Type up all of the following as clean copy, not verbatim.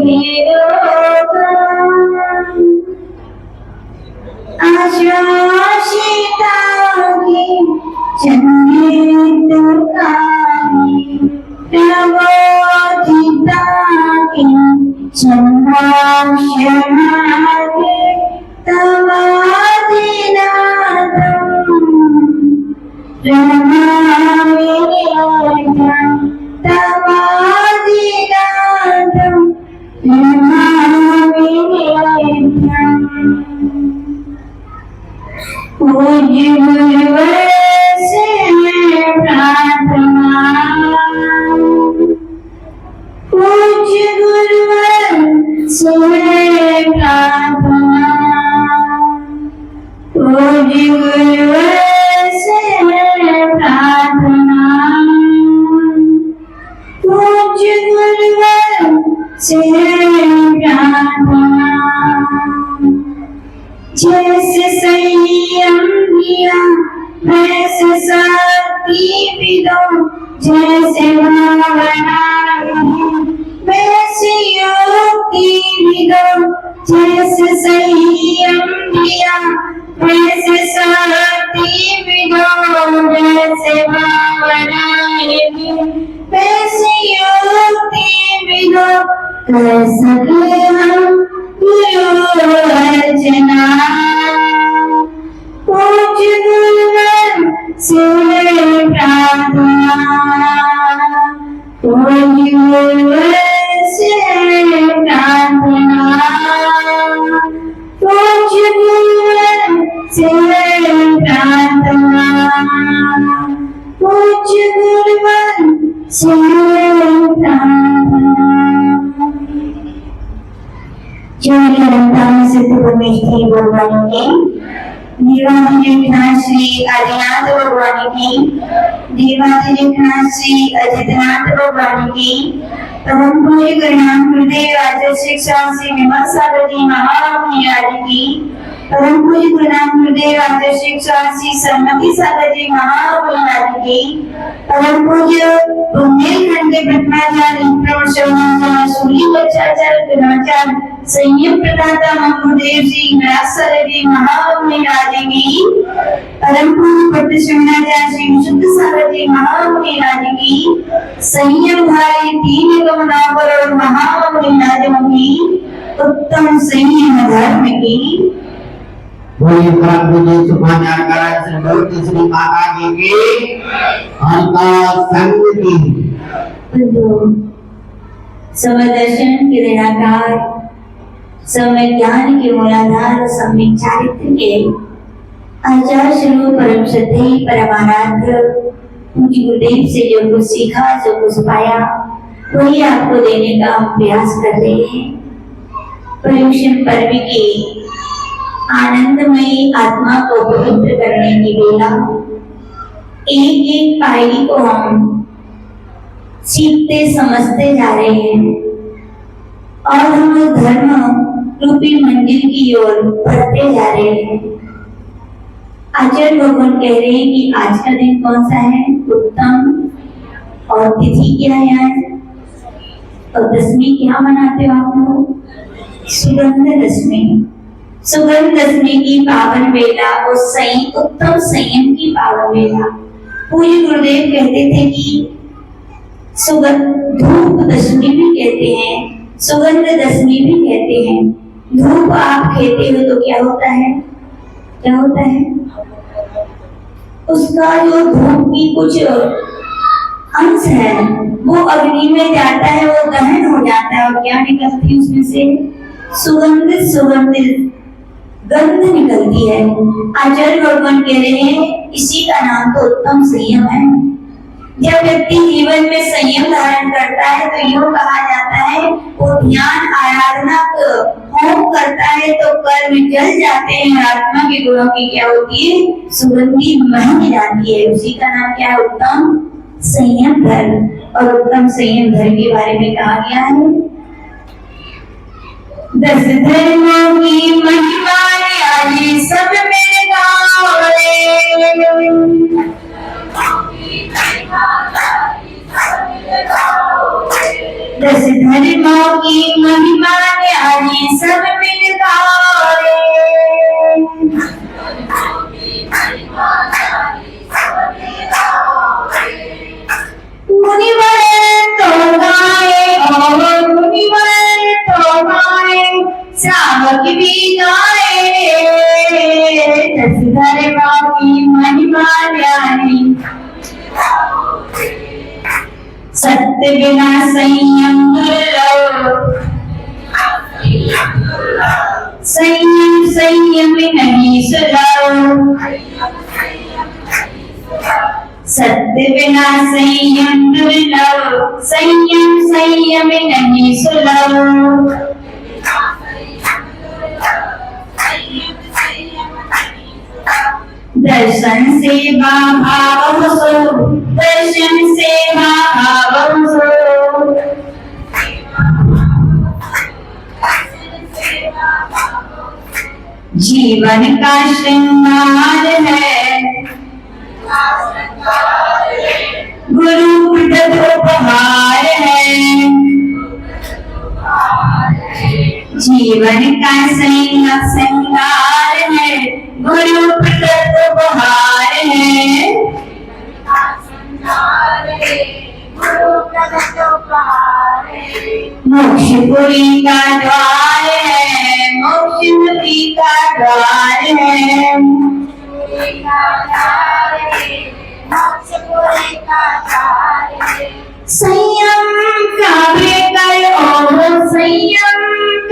भी रोगा आश्वासिता की चंद्रित कानी प्रबोधिता की संभाषणागे तवादिनाथम रमामि तवादिनाथम रमामि पूज्य गुरुवर से प्रार्थना पूज्य गुरुवर से प्रार्थना पूज्य गुरुवर से प्रार्थना पूज्य गुरुवर से प्रार्थना जैसे संयम दिया वैसे शक्ति भी दो जैसे भावना वैसे युक्ति भी दो जैसे संयम दिया वैसे शक्ति भी दो जैसे भावना वैसे युक्ति भी दो कर सके हम अर्चना पूज्य गुरुवर से प्रार्थना पूज्य गुरुवर से प्रार्थना पूज्य गुरुवर से प्रार्थना पूज्य गुरुवर से प्रार्थना सिद्ध परमेश्वरी भगवान की देवाधिनाथ श्री आदिनाथ भगवान की देवाधिनाथ श्री अजितनाथ भगवान की परम पूज्य गणनाथ गुरुदेव आचार्य श्री विमल सागर जी महाराज की परम पूज्य गणनाथ गुरुदेव आचार्य श्री सम्मति सागर जी महाराज की परम पूज्य बुंदेलखंड के ब्रह्माचार्य सूर्य बच्चाचार्य गणाचार्य संयम प्रदाता गुरुदेव जी व्यासर जी महाराज की परम पूज्य पट्ट शिवनाचार्य श्री विशुद्ध सागर जी महाराज की संयम धारी तीन कमलावर और महाराज की उत्तम संयम धर्म की बोलिए परम पूज्य सुभान्याकार श्री मूर्ति श्री माता जी की अनंत संग की समय दर्शन के निराकार समय ज्ञान के मूलाधार समय चारित्र के आचार्य स्वरूप परम सत्य परमानंद पूज्य गुरुदेव से जो कुछ सीखा जो कुछ पाया वही आपको देने का हम प्रयास कर रहे हैं। पर्युषण पर्व की आनंदमयी आत्मा को पवित्र करने की बेला एक एक पायरी को हम सीखते समझते जा रहे हैं और हम धर्म रूपी मंजिल की ओर बढ़ते जा रहे हैं। आचार्य भगवान कह रहे हैं कि आज का दिन कौन सा है? उत्तम। और तिथि क्या है आज? और दशमी क्या मनाते हो आप लोग? सुगंध दशमी। सुगंध दशमी की पावन वेला और उत्तम संयम की पावन वेला। पूज्य गुरुदेव कहते थे कि सुगंध धूप दशमी भी कहते हैं, सुगंध दशमी भी कहते हैं। धूप आप खेते हो तो क्या होता है? क्या होता है? उसका जो धूप की कुछ अंश है वो अग्नि में जाता है, वो दहन हो जाता है और क्या निकलती है उसमें से? सुगंधित सुगंधित गंध निकलती है। आचार्य भगवान कह रहे हैं इसी का नाम तो उत्तम संयम है। जब व्यक्ति जीवन में संयम धारण करता है तो यूं कहा जाता है वो ध्यान आराधना होम करता है तो कर्म जल जाते हैं, आत्मा के गुणों की क्या होती है? सुगंधी महक जाती है। उसी का नाम क्या है? उत्तम संयम धर्म। और उत्तम संयम धर्म के बारे में कहा गया है 10 धर्मों की महिमा आज सब मेरे गाँव दस धर्मों की महिमा न्यारी सब मिल गाए। मुनिवर तो गाए और मुनिवर तो गाए, श्रावक भी गाए। दस धर्मों की महिमा न्यारी सत्य बिना संयम दुर्लभ, संयम संयम नहीं सुलभ। सत्य बिना संयम दुर्लभ, संयम संयम नहीं सुलभ। दर्शन से भाव सो, दर्शन से भाव सो। जीवन का श्रृंगार है गुरु प्रदत्त उपहार है। जीवन का श्रृंगार है गुरु प्रदत्त उपहार है। मोक्षपुरी का द्वार है, मोक्षमुक्ति का द्वार है। संयम का बेकर और संयम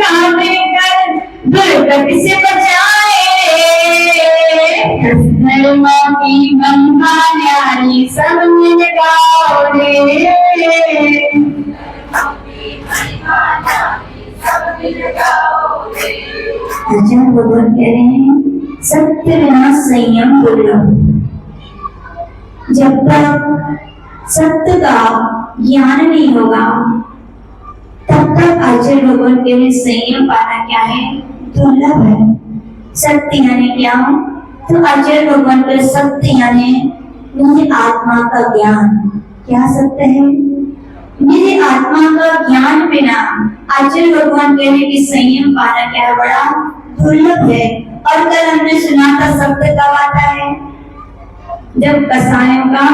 का बेकर दुर्गति से बचाए। धर्मों की महिमा न्यारी सब मिल गाओ रे। आचार्य भगवान कह रहे हैं सत्य बिना संयम दुर्लभ। जब तक सत्य का ज्ञान नहीं होगा तब तक आचार्य भगवान कह रहे संयम पाना क्या है, दुर्लभ है। सत्य यानी क्या? तो आचार्य भगवान के सत्य यानी मेरी आत्मा का ज्ञान। क्या सत्य है? मेरी आत्मा का ज्ञान बिना आचार्य भगवान कह रहे कि संयम पाना क्या बड़ा दुर्लभ है। और कल हमने सुना था सत्य कब आता है? जब कसायों का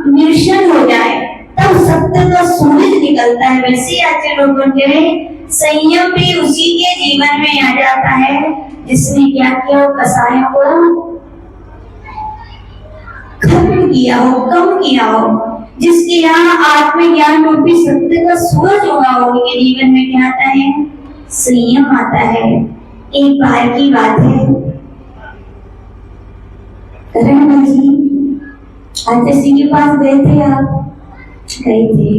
निरसन हो जाए तब सत्य का सूरज निकलता है। वैसे आचार्य भगवान कह रहे संयम भी उसी के जीवन में आ जाता है जिसने क्या किया, कसायों को खत्म किया हो, कम किया हो। जिसके यहाँ आत्मज्ञान रूपी सत्य का सूरज होगा उनके जीवन में क्या आता है, संयम आता है। एक बार की बात है, करण जी आचार्य जी के पास गए थे। आप गए थे,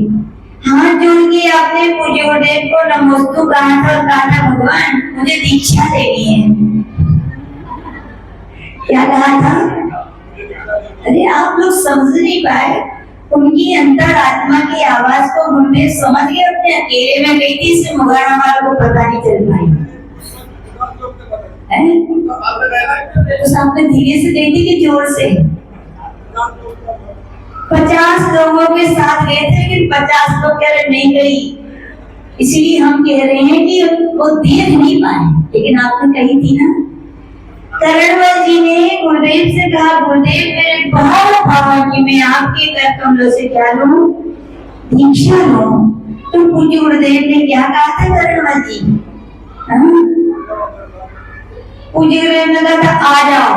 हाथ जोड़ के आपने पूज्य गुरुदेव को नमोस्तु कहा था और कहा था भगवान मुझे दीक्षा देनी है। क्या कहा था? अरे आप लोग समझ नहीं पाए, उनकी अंतर आत्मा की आवाज को गुरुदेव समझ गए। अपने अकेले में गई थी, इससे मुगाड़ा वालों को पता नहीं चल पाई। तो सामने धीरे से गई थी कि जोर से? 50 लोगों के साथ गए थे, लेकिन 50 लोग कह रहे नहीं गई। इसलिए हम कह रहे हैं कि वो देख नहीं पाए, लेकिन आपने कही थी ना। करणवर जी ने गुरुदेव से कहा गुरुदेव मेरे बहुत भाव कि मैं आपके कर कमलों से क्या लूं, दीक्षा लूं। तो पूज्य गुरुदेव ने क्या कहा था करणवर जी? पूज्य गुरुदेव ने कहा था आ जाओ,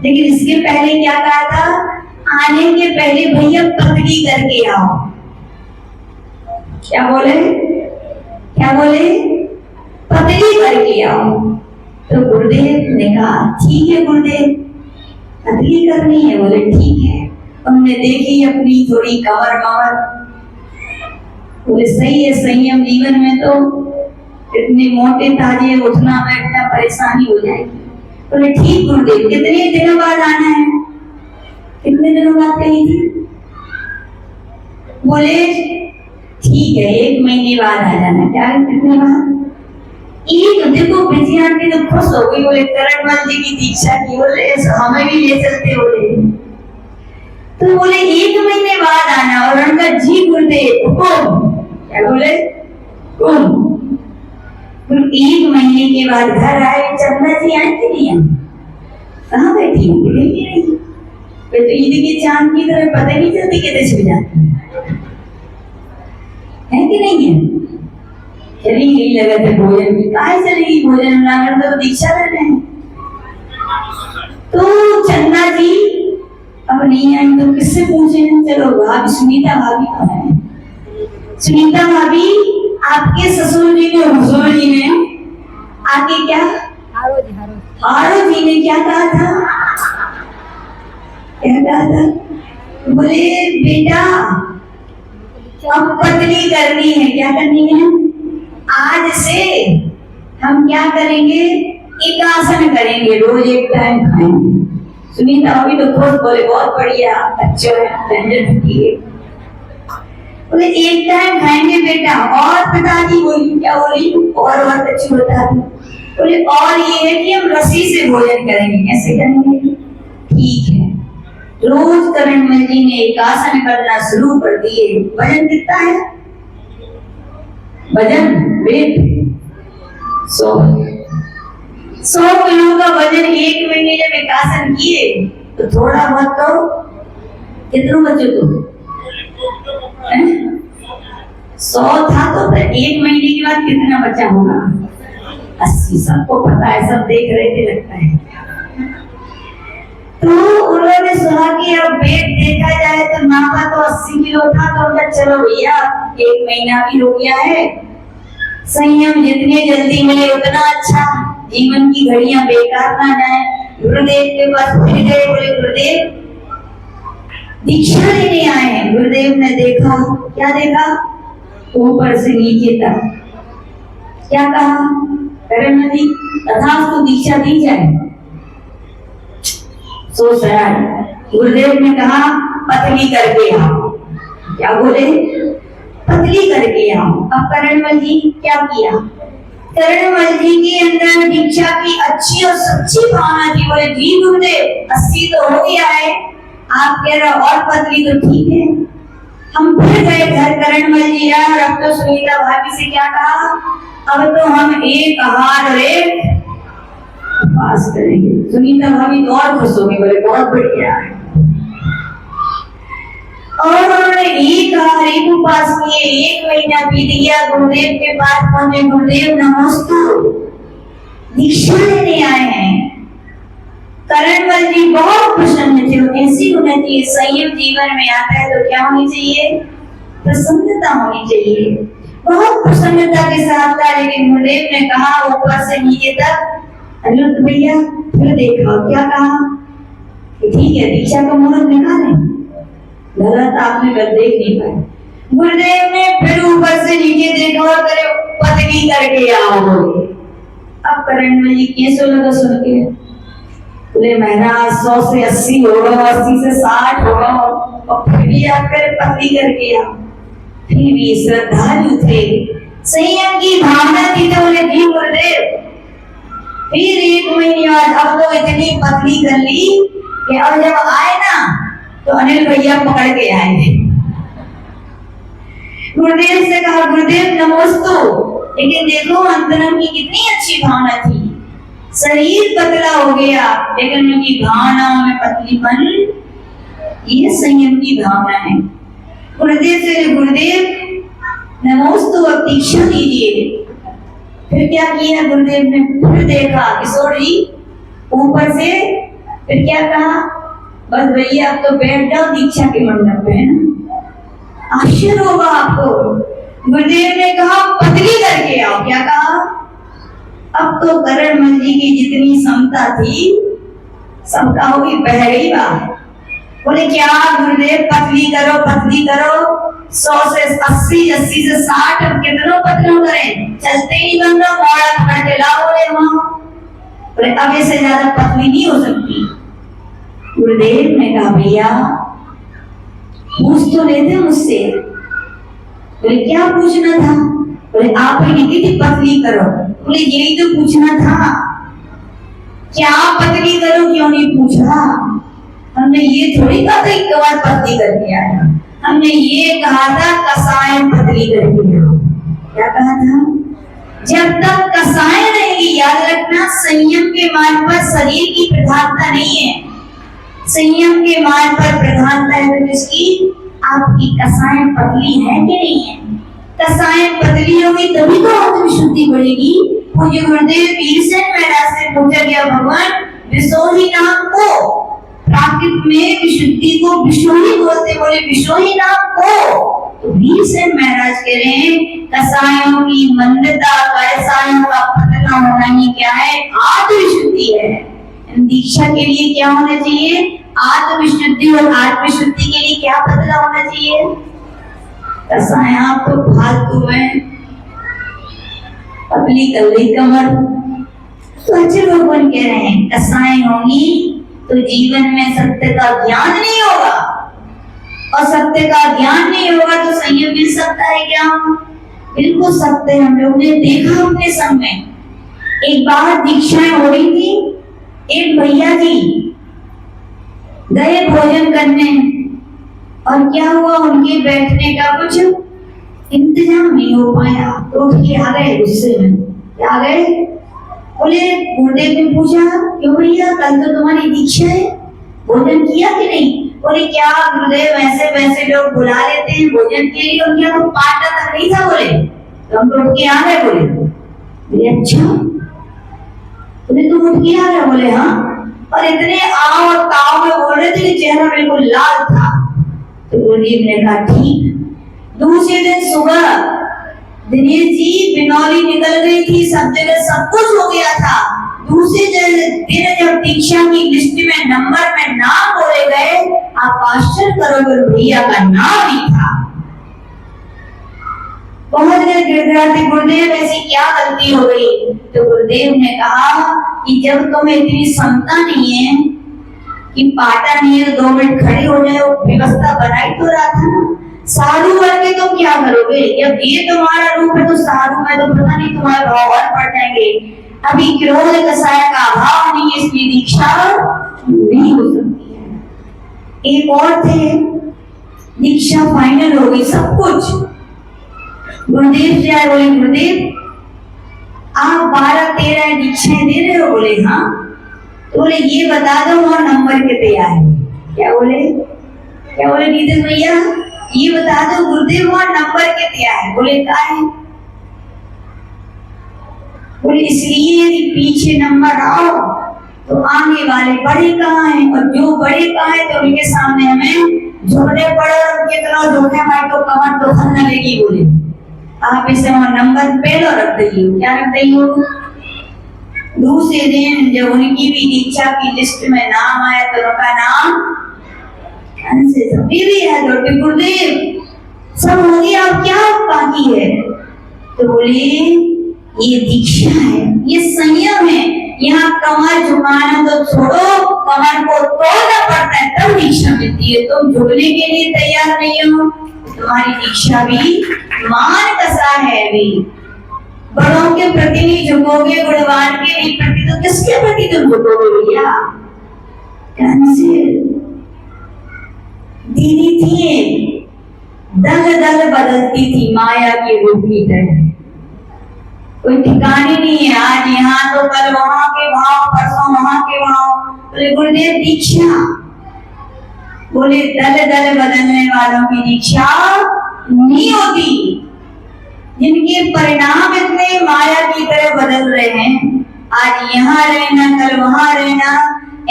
लेकिन इसके पहले क्या कहा था? आने के पहले भैया पतली करके आओ। क्या बोले? क्या बोले? पतली करके आओ। तो गुरुदेव ने कहा ठीक है गुरुदेव, पतली करनी है। बोले ठीक है। हमने देखी अपनी थोड़ी कमर मवर, बोले सही है, संयम जीवन में तो इतने मोटे ताजे उठना बैठना परेशानी हो जाएगी। बोले ठीक गुरुदेव, कितने दिनों बाद आना है? कितने दिनों बाद कही थी? बोले ठीक है 1 महीने बाद आ जाना। क्या कितने बाद? एक देखो बिटिया की तो खुश हो गई। बोले करणमल जी की दीक्षा की, बोले हमें भी ले चलते। बोले तो बोले 1 महीने बाद आना। और उनका जी गुरुदेव हुकुम। क्या बोले? तुम 1 महीने के बाद घर आए, चंदा जी आए कि नहीं आए? कहाँ बैठी है? नहीं रही। तो ईद के चांद की तरह पता नहीं चलती कैसे छिप जाती है कि नहीं है? चली गई लगा थे भोजन की, कहा चलेगी भोजन लाकर, तो दीक्षा ले रहे हैं। तो चंदा जी अब नहीं आई तो किससे पूछे? चलो भाभी, सुनीता भाभी कहाँ है? सुनीता भाभी, आपके ससुर जी ने, हुजूर जी ने आके क्या, हारो जी ने क्या कहा था? क्या कहा था? बोले बेटा अब पतली करनी है। क्या करनी है? आज से हम क्या करेंगे? एकासन करेंगे, रोज एक टाइम खाएंगे। सुनीता भाभी तो खुद बोले बहुत बढ़िया, अच्छा है, व्यंजन है। बोले एक टाइम खाएंगे बेटा। और पिताजी बोली, क्या बोली? और बहुत अच्छी बता दी। बोले और ये है कि हम रस्सी से भोजन करेंगे। कैसे करेंगे? ठीक है। रोज करणमल जी ने एकासन करना शुरू कर दिए। वजन कितना है? वजन वेट 100 किलो का वजन 1 महीने जब एकासन किए तो थोड़ा बहुत तो कितना बचे? तो 100 था, तो फिर 1 महीने के बाद कितना बचा होगा? 80। सबको पता है, सब देख रहे थे लगता है। तो उन्होंने सुना कि अब वेट देखा जाए तो नापा तो 80 किलो था। तो उन्होंने चलो भैया 1 महीना भी हो गया है, संयम जितने जल्दी मिले उतना अच्छा, जीवन की घड़ियां बेकार ना जाए। गुरुदेव के पास फिर गए। बोले गुरुदेव दीक्षा लेने आए हैं। गुरुदेव ने देखा, क्या देखा? ऊपर से नीचे तक। क्या कहा? करण जी तथास्तु दीक्षा दी जाए। सोच रहा है। गुरुदेव ने कहा पतली करके आओ। क्या बोले? पतली करके आओ। अब करणमल जी क्या किया? करणमल जी के अंदर दीक्षा की अच्छी और सच्ची भावना थी। बोले जी गुरुदेव 80 तो हो गया है, आप कह रहे और पतली तो ठीक है। हम फिर गए घर। करणमल जी आए और अब तो सुनीता भाभी से क्या कहा? अब तो हम एक आहार और एक उपवास करेंगे। सुनीता भाभी तो और खुश हो गई। बोले बहुत बढ़िया है। और उन्होंने एक आहार एक उपवास किए। 1 महीना बीत गया। गुरुदेव के पास पहुंचे। गुरुदेव नमस्ते, दीक्षा लेने आए हैं। करणमल जी बहुत प्रसन्न थे। ऐसी होना चाहिए। संयम जीवन में आता है तो क्या होनी चाहिए? प्रसन्नता होनी चाहिए। बहुत प्रसन्नता के साथ था। लेकिन गुरुदेव ने कहा ऊपर से नीचे तक, अनिरुद्ध भैया फिर देखा। क्या कहा? ठीक है दीक्षा का मुहूर्त निकाले। गलत आपने कर देख नहीं पाए। गुरुदेव ने फिर ऊपर से नीचे देखा और करे पतली करके आओ। अब करणमल जी कैसे लगा सुन के? बोले महाराज 100 से 80 होगा, 80 से 60 होगा, और फिर भी आप करे पतली करके आओ। फिर भी श्रद्धालु थे, संयम की भावना थी। तो बोले जी गुरुदेव। फिर 1 महीने बाद अब तो इतनी पतली कर ली कि अब जब आए ना तो अनिल भैया पकड़ के आए। गुरुदेव से कहा गुरुदेव नमस्ते। लेकिन देखो अंतरंग की कितनी अच्छी भावना थी। शरीर पतला हो गया लेकिन उनकी भावनाओं में पतलीपन, ये संयम की भावना है। गुरुदेव से गुरुदेव नमोस्तु, अब दीक्षा दीजिए। फिर क्या किया गुरुदेव ने? फिर देखा किशोर जी ऊपर से। फिर क्या कहा? बस भैया अब तो बैठ जाओ दीक्षा के मंडप पे, है ना? आश्चर्य होगा आपको। गुरुदेव ने कहा पतली करके आओ। क्या कहा? अब तो करणमल जी की जितनी क्षमता थी सबका होगी, बह गई बात। बोले क्या गुरुदेव पतली करो पतली करो। 100 से 80, 80 से 60, अब कितनों पतलों करें? चलते ही बंदो मोड़ा पकड़ के लाओ। बोले अब इससे ज्यादा पतली नहीं हो सकती। गुरुदेव ने कहा भैया पूछ तो लेते मुझसे। बोले क्या पूछना था? बोले आप ही नहीं थी पतली करो। बोले यही तो पूछना था, क्या पतली करो क्यों नहीं पूछा? हमने ये थोड़ी कहा था एक बार पतली करके आया। हमने ये कहा था कसाय पतली शुद्धि करके आओ। क्या कहा था? जब तक कसाय रहेगी, याद रखना, संयम के मार्ग पर शरीर की प्रधानता नहीं है, संयम के मार्ग पर प्रधानता है तो किसकी? आपकी कसाय पतली है कि नहीं है? कसाय पतली होगी तभी तो आपकी शुद्धि बढ़ेगी। पूज्य गुरुदेव वीरसेन महाराज से पूछा गया, भगवान विशोही नाम को, प्राकृत में विशुद्धि को विशोही बोलते, बोले विशोही नाम को। तो वीरसेन महाराज कह रहे हैं कसायों की मंदता, कसायों का पतला होना ही क्या है? आत्मविशुद्धि है। दीक्षा के लिए क्या होना चाहिए? आत्मविशुद्धि। और आत्मविशुद्धि के लिए क्या पतला होना चाहिए? कसाय आप तो फालतू है, पतली कर ली कमर। तो अच्छे भगवान कह रहे हैं कसाय होंगी तो जीवन में सत्य का ज्ञान नहीं होगा, और सत्य का ज्ञान नहीं होगा तो संयम मिल सकता है क्या? बिल्कुल सत्य। हम लोग ने देखा अपने संग में, एक बार दीक्षाएं हो रही थी, एक भैया जी गए भोजन करने, और क्या हुआ, उनके बैठने का कुछ इंतजाम नहीं हो पाया तो उठ के आ गए गुस्से में। क्या आ गए? बोले, गुरुदेव ने पूछा, क्यों भैया कल तो तुम्हारी दीक्षा है, भोजन किया कि नहीं? बोले, क्या गुरुदेव ऐसे वैसे लोग बुला लेते हैं भोजन के लिए, और क्या तो पाटा तक नहीं था। बोले, तो हम तो उठ के आ गए। बोले अच्छा, बोले तुम उठ के आ गए? बोले हाँ। और इतने आओ और ताव में बोल रहे थे कि चेहरा बिल्कुल लाल था। तो गुरुदेव ने कहा ठीक। दूसरे दिन सुबह दिनेश जी बिनौली निकल गई थी, सब जगह सब कुछ हो गया था। दूसरे दिन जब दीक्षा की लिस्ट में नंबर में नाम बोले गए, आप आश्चर्य करोगे भैया का नाम ही था। बहुत देर गिड़गिड़ाते, गुरुदेव ऐसी क्या गलती हो गई? तो गुरुदेव ने कहा कि जब तुम्हें इतनी क्षमता नहीं है कि पाटा नहीं है तो 2 मिनट खड़े हो जाए, वो व्यवस्था बनाई तो रहा था। साधु बन के तुम क्या करोगे? जब ये तुम्हारा रूप है तो साधु में तो पता नहीं तुम्हारे भाव और बढ़ जाएंगे। अभी क्रोध कसाय का अभाव नहीं है, इसलिए दीक्षा नहीं हो सकती है। एक और थे, दीक्षा फाइनल हो गई सब कुछ। गुरुदेव जी आए, बोले गुरुदेव आप 12-13 दीक्षाएं दे रहे हो? बोले हाँ। तो बोले ये बता दो वहां नंबर कितने आए? क्या बोले? क्या बोले नीतीश भैया ये बता दो गुरुदेव वहां नंबर कितने आए? बोले क्या है? बोले इसलिए यदि पीछे नंबर आओ तो आगे वाले बड़े कहाँ हैं, और जो बड़े कहाँ हैं तो उनके सामने हमें झुकने पड़े, और उनके तरह झुकने पाए तो कमर तो खन लगेगी। बोले आप इसे वहां नंबर पहले रख दइए। क्या रख दइए? दूसरे दिन जब उनकी भी दीक्षा की लिस्ट में नाम आया तो उनका नाम भी है। तो गुरुदेव सब हो गया, अब क्या बाकी है? तो बोले ये दीक्षा है, ये संयम है। यहाँ कमर झुकाना तो छोड़ो, कमर को तोड़ना पड़ता है तब दीक्षा मिलती है। तुम झुकने के लिए तैयार नहीं हो, तुम्हारी दीक्षा भी मान कसा है। अभी बड़ों के प्रति नहीं झुकोगे, गुणवान के नहीं प्रति, तो किसके प्रति तुम झुकोगे भैया? दीदी थी, दल दल बदलती थी माया के रूप की तरह, कोई ठिकाने नहीं है। आज यहाँ तो कल वहां के भाव, परसों वहां के भाव। बोले गुरुदेव दीक्षा, बोले दल दल बदलने वालों की दीक्षा नहीं होती। जिनके परिणाम इतने माया की तरह बदल रहे हैं, आज यहाँ रहना कल वहां रहना,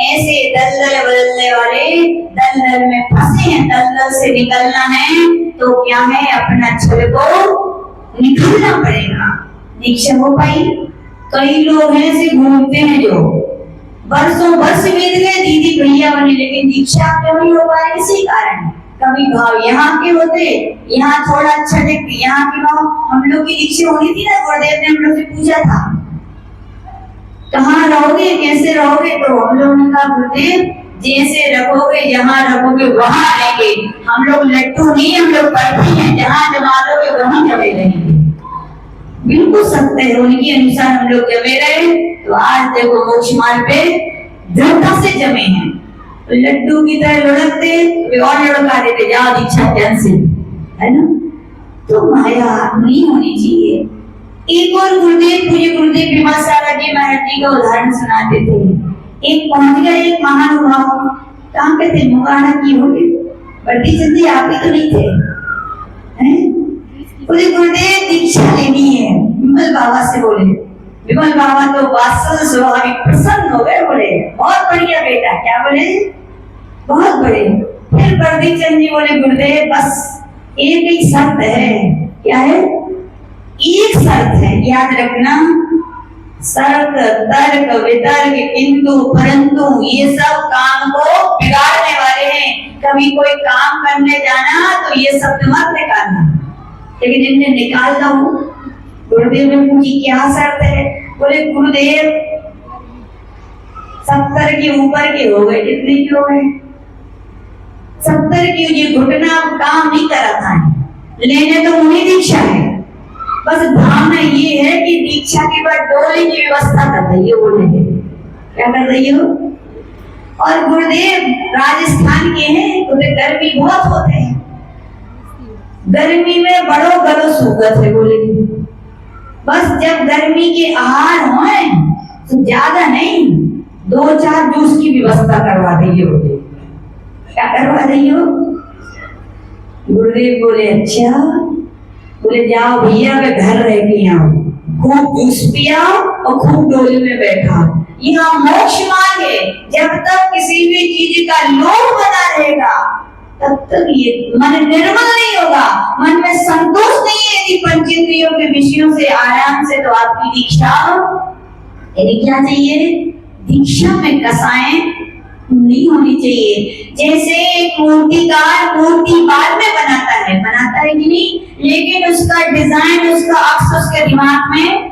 ऐसे दलदल बदलने वाले दलदल में फंसे हैं। दलदल से निकलना है तो क्या है, अपना छल को निकालना पड़ेगा। दीक्षा हो पाई? कई लोग हैं ऐसे घूमते हैं जो वर्षों वर्ष बीत गए, दीदी भैया बने, लेकिन दीक्षा क्यों नहीं हो पाई? इसी कारण कभी भाव यहाँ के होते, यहाँ थोड़ा अच्छा देखते, यहाँ के भाव। हम लोग की दीक्षा होनी थी ना, गुरुदेव ने हम लोग से पूछा था कहाँ रहोगे, कैसे रहोगे? तो हम लोगों ने कहा गुरुदेव जैसे रखोगे, जहाँ रखोगे वहां रहेंगे। हम लोग लट्टू नहीं, हम लोग बैठे हैं, जहाँ जमा लोगे वहीं जमे रहेंगे। बिल्कुल सत्य है, उनके अनुसार हम लोग जमे रहे। तो आज देखो मोक्ष मार्ग पे दृढ़ता से जमे हैं। तो लड्डू की तरह लुढ़कते और लुढ़का देते, जाओ दीक्षा कैंसिल, है ना? तो माया नहीं होनी चाहिए। एक और गुरुदेव, पूज्य गुरुदेव विमल सागर जी महाराज जी का उदाहरण सुनाते थे। एक पहुंच गए एक महानुभाव, कहाँ पे थे, मुगाना की होंगे, बड़ी जल्दी आप ही तो नहीं थे, हैं? बोले गुरुदेव दीक्षा लेनी है। विमल बाबा से बोले, विमल बाबा तो वात्सल स्वाभाविक प्रसन्न हो गए, बोले बहुत बढ़िया बेटा। क्या बोले, बहुत बड़े। फिर बर्दी चंद जी बोले गुरुदेव बस एक ही शर्त है। क्या है, एक शर्त है, याद रखना, सर्क तर्क वितर्क किंतु परंतु ये सब काम को बिगाड़ने वाले हैं। कभी कोई काम करने जाना तो ये शब्द मत निकालना। लेकिन इनने निकालना हो। गुरुदेव ने पूछी क्या शर्त है, बोले गुरुदेव 70 के ऊपर के हो गए। कितने के हो गए, 70 की। ये घुटना काम नहीं करा था, लेने तो उन्हें दीक्षा है, बस भावना ये है कि दीक्षा के बाद डोली की व्यवस्था कर रही है। बोले क्या कर रही हो। और गुरुदेव राजस्थान के हैं, तो गर्मी बहुत होते हैं, गर्मी में बड़ो गलो सूखत है। बोले बस जब गर्मी के आहार होए तो ज्यादा नहीं, 2-4 जूस की व्यवस्था करवा देंगे। बोले क्या करवा रही हो। गुरुदेव बोले अच्छा। बोले जाओ भैया मैं घर रह के आओ, खूब जूस पिया और खूब डोली में बैठा। यहाँ मोक्ष मांगे। जब तक किसी भी चीज का लोभ बना रहेगा तब तक ये मन निर्मल नहीं होगा, मन में संतोष नहीं है यदि पंचेंद्रियों के विषयों से आराम से, तो आपकी दीक्षा यानी क्या चाहिए, दीक्षा में कसाएं नहीं होनी चाहिए। जैसे एक मूर्तिकार मूर्ति बाद में बनाता है कि नहीं, लेकिन उसका डिजाइन, उसका अक्स उसके दिमाग में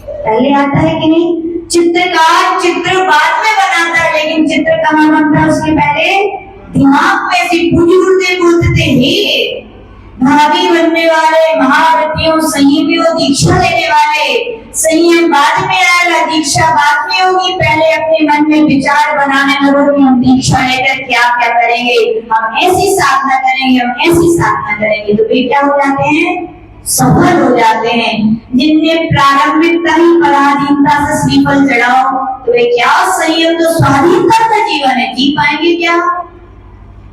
पहले आता है कि नहीं। चित्रकार चित्र बाद में बनाता है, लेकिन चित्र कहाँ बनता है, उसके पहले दिमाग में। ऐसे बुजुर्ग बोलते थे हे भावी बनने वाले महारथियों, संयमियों, दीक्षा लेने वाले, संयम बाद में आएगा, दीक्षा बाद में होगी। पहले अपने मन में विचार बनाने लगो कि हम दीक्षा लेकर क्या क्या करेंगे, हम ऐसी साधना करेंगे, हम ऐसी साधना करेंगे, तो वे क्या हो जाते हैं, सफल हो जाते हैं। जिनने प्रारंभिकता ही पराधीनता से श्रीफल चढ़ाओ, तो वे क्या, संयम तो स्वाधीनता का जीवन है, जी पाएंगे क्या।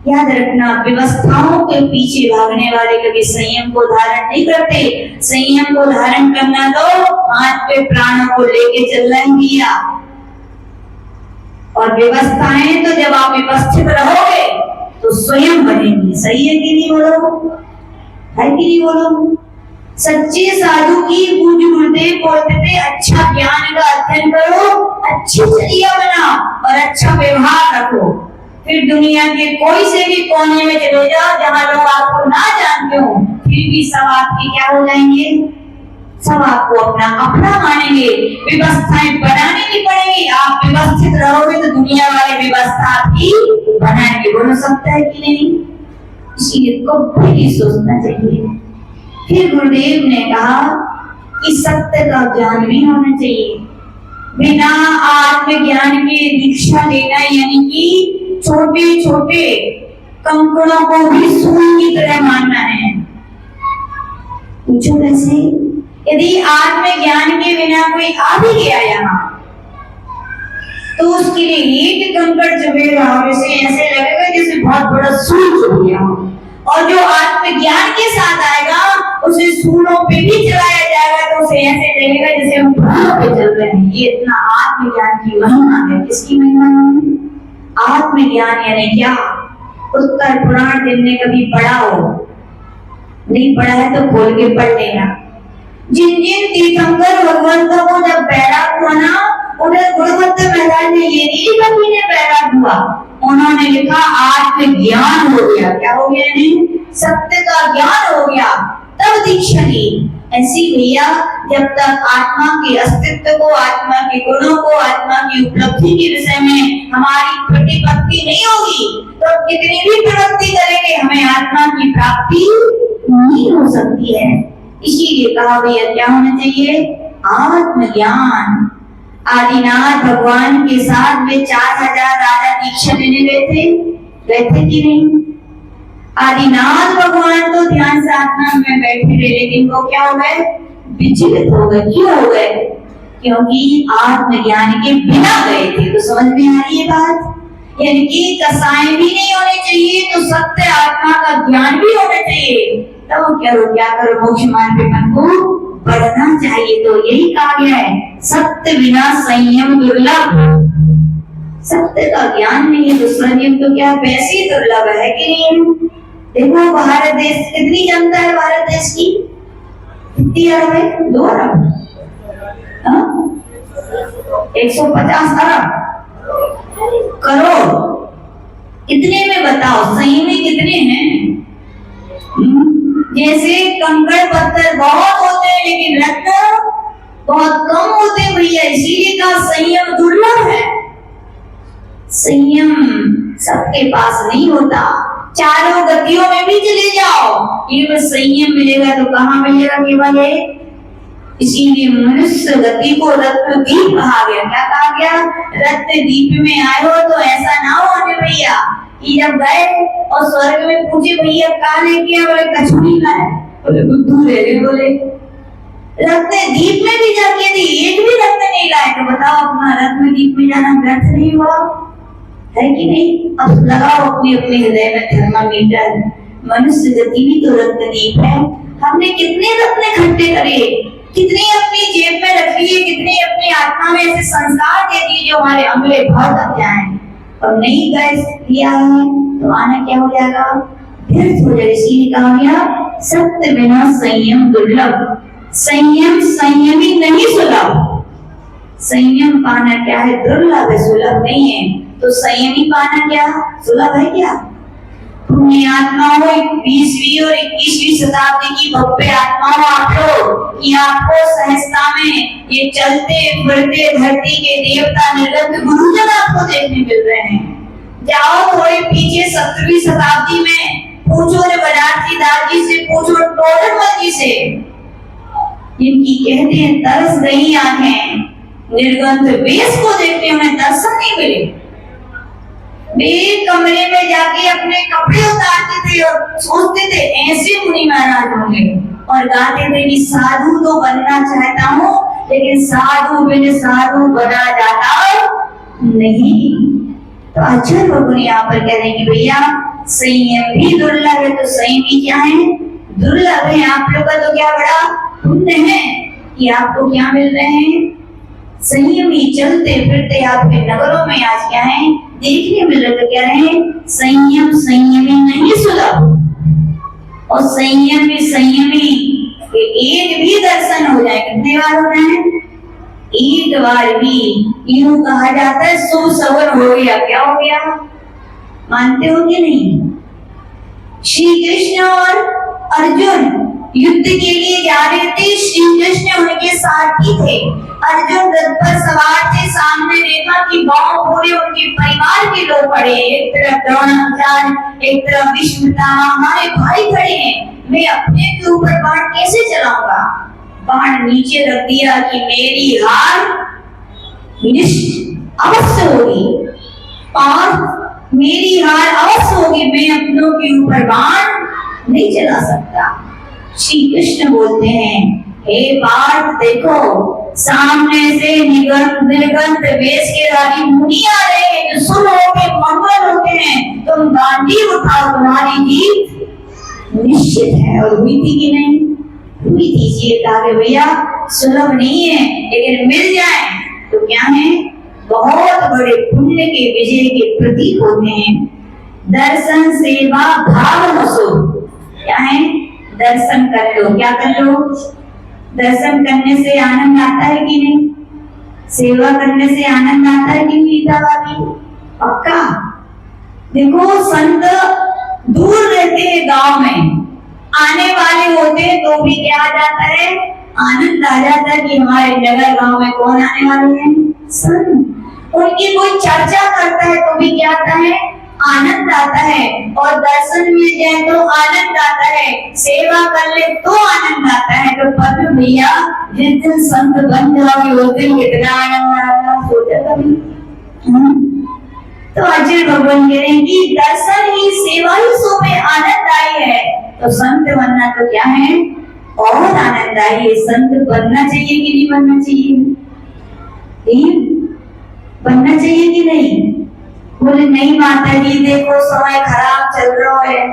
याद रखना, व्यवस्थाओं के पीछे भागने वाले कभी संयम को धारण नहीं करते। संयम को धारण करना तो हाथ पे प्राणों को लेके चलना ही दिया। और व्यवस्थाएं तो जब आप व्यवस्थित रहोगे तो स्वयं बनेगी। सही है कि नहीं, बोलो है कि नहीं, बोलो। सच्चे साधु की पूज्य गुरुदेव बोलते थे, अच्छा ज्ञान का अध्ययन करो, अच्छी चर्या बनाओ और अच्छा व्यवहार रखो। फिर दुनिया के कोई से भी कोने में चले जाओ जहां लोग आपको ना जानते हो, फिर भी सब आपके क्या हो जाएंगे, सब आपको अपना मानेंगे। व्यवस्थाएं बनानी नहीं पड़ेगी, आप व्यवस्थित रहोगे तो दुनिया वाले व्यवस्था भी बनाएंगे। बोलो सकता है कि नहीं, इसीलिए कभी भी सोचना चाहिए। फिर गुरुदेव ने कहा कि सत्य का ज्ञान भी होना चाहिए। बिना आत्मज्ञान के दीक्षा लेना यानी कि छोटे छोटे कंकड़ों को भी सूर्य की तरह मानना है। पूछो कैसे, यदि आत्मज्ञान के बिना कोई आ भी गया यहाँ, तो उसके लिए एक कंकड़ चुभेगा और उसे ऐसे लगेगा जैसे बहुत बड़ा सूर्य चुभ गया। और जो आत्मज्ञान के साथ आएगा उसे सूर्यों पे भी चलाया जाएगा, तो उसे ऐसे लगेगा जैसे हम फूलों पे चल रहे हैं। ये इतना आत्मज्ञान की महिमा है। किसकी महिमा है, आत्मज्ञान यानी क्या। उत्तर पुराण जिनने कभी पढ़ा हो, नहीं पढ़ा है तो खोल के पढ़ लेना। जिन जिन तीर्थंकर भगवंतों को जब बैराग हुआ ना, उन्हें गुरुमत्त महाराज ने ये नहीं लिखा कि इन्हें बैराग हुआ, उन्होंने लिखा आत्मज्ञान हो गया। क्या हो गया, नहीं सत्य का ज्ञान हो गया, तब दीक्षा ली। ऐसी भैया जब तक आत्मा के अस्तित्व को, आत्मा के गुणों को, आत्मा की उपलब्धि के विषय में हमारी प्रतिपत्ति नहीं होगी, तो कितनी भी प्रवृत्ति करेंगे हमें आत्मा की प्राप्ति नहीं हो सकती है। इसीलिए कहा भैया क्या होना चाहिए, आत्मज्ञान। आदिनाथ भगवान के साथ वे 4000 राजा दीक्षा लेने गए थे कि नहीं। आदिनाथ भगवान तो ध्यान साधना में बैठे रहे, लेकिन वो क्या हो गए? विचलित हो गए। क्यों हो गए? क्योंकि आत्मज्ञान के बिना गए थे। तो समझ में आ रही है बात? यानी कि कसाई भी नहीं होने चाहिए, तो सत्य आत्मा का ज्ञान भी होना चाहिए। तब क्या करो मोक्ष मार्ग पे मन को बढ़ना चाहिए। तो यही कहा गया है, सत्य बिना संयम दुर्लभ। सत्य का ज्ञान नहीं है तो संयम तो क्या वैसे ही दुर्लभ है कि नहीं? देखो भारत देश कितनी जनता है? भारत देश की कितनी अरब है? 2 अरब, 150 अरब करोड़। इतने में बताओ संयमी कितने हैं? जैसे कंकड़ पत्थर बहुत होते हैं लेकिन रत्न बहुत कम होते हैं भैया। इसीलिए का संयम दुर्लभ है। संयम सबके पास नहीं होता। चारों गतियों में भी चले जाओ, केवल संयम मिलेगा तो कहाँ मिलेगा? केवल है। इसीलिए मनुष्य गति को रत्न दीप कहा गया। क्या कहा गया? रत्न दीप में आए हो तो ऐसा ना हो अनिल भैया कि जब गए और स्वर्ग में पूछे भैया कहाँ लेके आए? बोले कचौड़ी का है। बोले बुद्धू ले ले। बोले रत्न दीप में भी जाके थी, एक भी रत्न नहीं लाए। तो बताओ अपना रत्न दीप में जाना व्यर्थ नहीं हुआ है कि नहीं? अब लगाओ अपने अपने हृदय में थर्मामीटर। मनुष्य गति भी तो रत्न दीप है। हमने कितने रत्न इकट्ठे करे, कितने अपनी जेब में रख लिए, कितने अपनी आत्मा में ऐसे संस्कार दे दिए जो हमारे अमले भर तक जाए, और नहीं गैस दिया है तो आना क्या हो जाएगा? व्यर्थ हो जाएगा। इसीलिए कहा गया सत्य बिना संयम दुर्लभ। संयम संयमी नहीं सुलभ। संयम पाना क्या है? दुर्लभ है, सुलभ नहीं है। तो संयमी पाना क्या सुलभ है? क्या पुण्य आत्माओं 20वीं और 21वीं शताब्दी की भव्य आत्माओं आप लोग, कि आपको सहजता में ये चलते फिरते धरती के देवता निर्गत गुरुजन आपको देखने मिल रहे हैं। जाओ थोड़े पीछे 17वीं शताब्दी में पूछो रे बजारती दास जी से, पूछो टोडरमल जी से, जिनकी कहते हैं तरस गई आंखें निर्गंध वेश को देखते उन्हें दर्शन नहीं मिले। वे कमरे में जाके अपने कपड़े उतारते थे और सोचते थे ऐसे मुनि महाराज होंगे, और गाते थे कि साधु तो बनना चाहता हूँ लेकिन साधु बिन साधु बना जाता नहीं। तो अच्छा लोग यहाँ पर कह रहे हैं कि भैया संयम भी दुर्लभ है। तो संयम भी क्या है? दुर्लभ है। आप लोग का तो क्या बड़ा पुण्य है कि आपको क्या मिल रहे हैं? संयमी चलते फिरते आपके नगरों में आज क्या है देखने मिल रहे? तो क्या रहे? संयम संयमी नहीं सुलभ। और संयम भी संयमी एक भी दर्शन हो जाए, कितने बार हो रहे हैं? एक बार भी। यूं कहा जाता है शुभ सवन हो गया। क्या हो गया? मानते हो कि नहीं? श्री कृष्ण और अर्जुन युद्ध के लिए जा रहे थे। श्री कृष्ण उनके सारथी थे, अर्जुन रथ पर सवार थे। सामने देखा कि गांव पूरे उनके परिवार के लोग खड़े, एक तरफ द्रोणाचार्य, एक तरफ भीष्म, हमारे भाई खड़े हैं। मैं अपने के ऊपर बाण कैसे चलाऊंगा? बाण नीचे रख दिया कि मेरी हार अवश्य होगी, और मेरी हार अवश्य होगी, मैं अपनों के ऊपर बाण नहीं चला सकता। श्री कृष्ण बोलते हैं, हे पार्थ देखो सामने से निर्गंध वेश के धारी मुनि आ रहे हैं जो शुभ होके मंगल होते हैं। तुम गांधी उठाओ, तुम्हारी जीत निश्चित है। और हुई थी कि नहीं हुई थी? इसलिए कहा भैया सुलभ नहीं है, लेकिन मिल जाए तो क्या है? बहुत बड़े पुण्य के विजय के प्रतीक होते हैं। दर्शन सेवा भाव नसो, क्या है? दर्शन कर लो। क्या कर लो? दर्शन करने से आनंद आता है कि नहीं? सेवा करने से आनंद आता है कि नहीं? पक्का। देखो संत दूर रहते हैं, गांव में आने वाले होते हैं तो भी क्या आ जाता है? आनंद आ जाता है कि हमारे नगर गांव में कौन आने वाले हैं? संत। उनकी कोई चर्चा करता है तो भी क्या आता है? आनंद आता है। और दर्शन मिल जाए तो आनंद आता है, सेवा कर ले तो आनंद आता है। तो पद्म भैया जिस दिन संत बन जाओगे उस दिन कितना आनंद आएगा, सोचा कभी? तो अर्जुन भगवान कह रहे हैं कि दर्शन ही सेवा ही सो में आनंददायी है। तो संत बनना तो क्या है, और आनंददायी है। संत बनना चाहिए कि नहीं बनना चाहिए? बनना चाहिए कि नहीं? बोले नहीं माता जी, देखो समय खराब चल रहा है,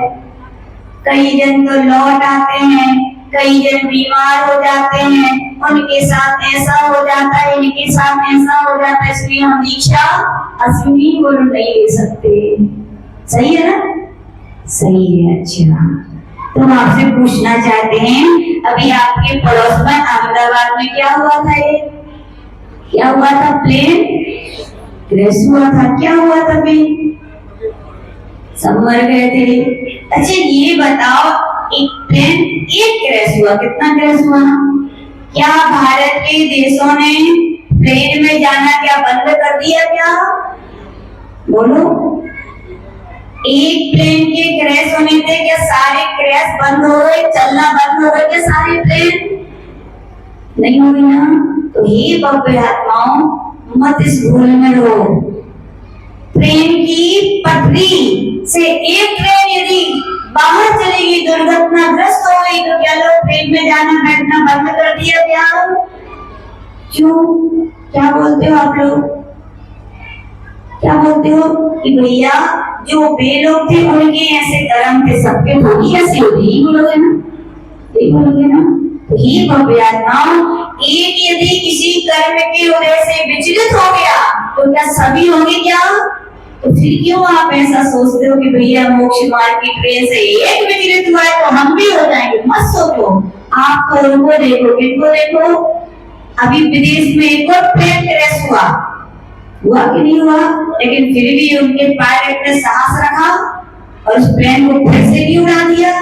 कई जन तो लौट आते हैं, कई जन बीमार हो जाते हैं, उनके साथ ऐसा हो जाता है, इनके साथ ऐसा हो जाता है, इसलिए हम दीक्षा अश्विनी गुरु नहीं ले सकते। सही है ना? सही है। अच्छा, तो हम आपसे पूछना चाहते हैं, अभी आपके पड़ोस में अहमदाबाद में क्या हुआ था? ये क्या हुआ था? प्लेन क्रैश हुआ था। क्या हुआ था? भी सब मर गए थे। अच्छा ये बताओ, एक प्लेन एक क्रैश हुआ, कितना क्रैश हुआ? क्या भारत के देशों ने प्लेन में जाना क्या बंद कर दिया? क्या बोलो, एक प्लेन के क्रैश होने से क्या सारे क्रैश बंद हो गए, चलना बंद हो गए क्या सारे प्लेन? नहीं हुई ना। तो ये भव्य आत्माओं, मत इस भूल में रहो। ट्रेन की पटरी से एक ट्रेन यदि बाहर चलेगी, दुर्घटनाग्रस्त हो गई, तो क्या लोग ट्रेन में जाना बैठना बंद कर दिया? क्या क्यों? क्या बोलते हो आप लोग? क्या बोलते हो कि भैया जो वे लोग थे उनके ऐसे कर्म थे, सबके होगी ऐसी होगी, यही बोलोगे ना? यही बोलोगे ना? तो ये भव्य आत्माओं, एक यदि किसी कर्म के उदय से विचलित हो गया तो क्या सभी होंगे? क्या? तो फिर क्यों आप ऐसा सोचते हो कि भैया मोक्ष मार्ग की ट्रेन से एक विचलित हुआ है तो हम भी हो जाएंगे? मत सोचो। आप तो उनको देखो, किनको देखो? अभी विदेश में एक और प्लेन क्रैश हुआ कि नहीं हुआ? लेकिन फिर भी उनके पायलट ने साहस रखा और उस प्लेन को फिर से नहीं उड़ा दिया।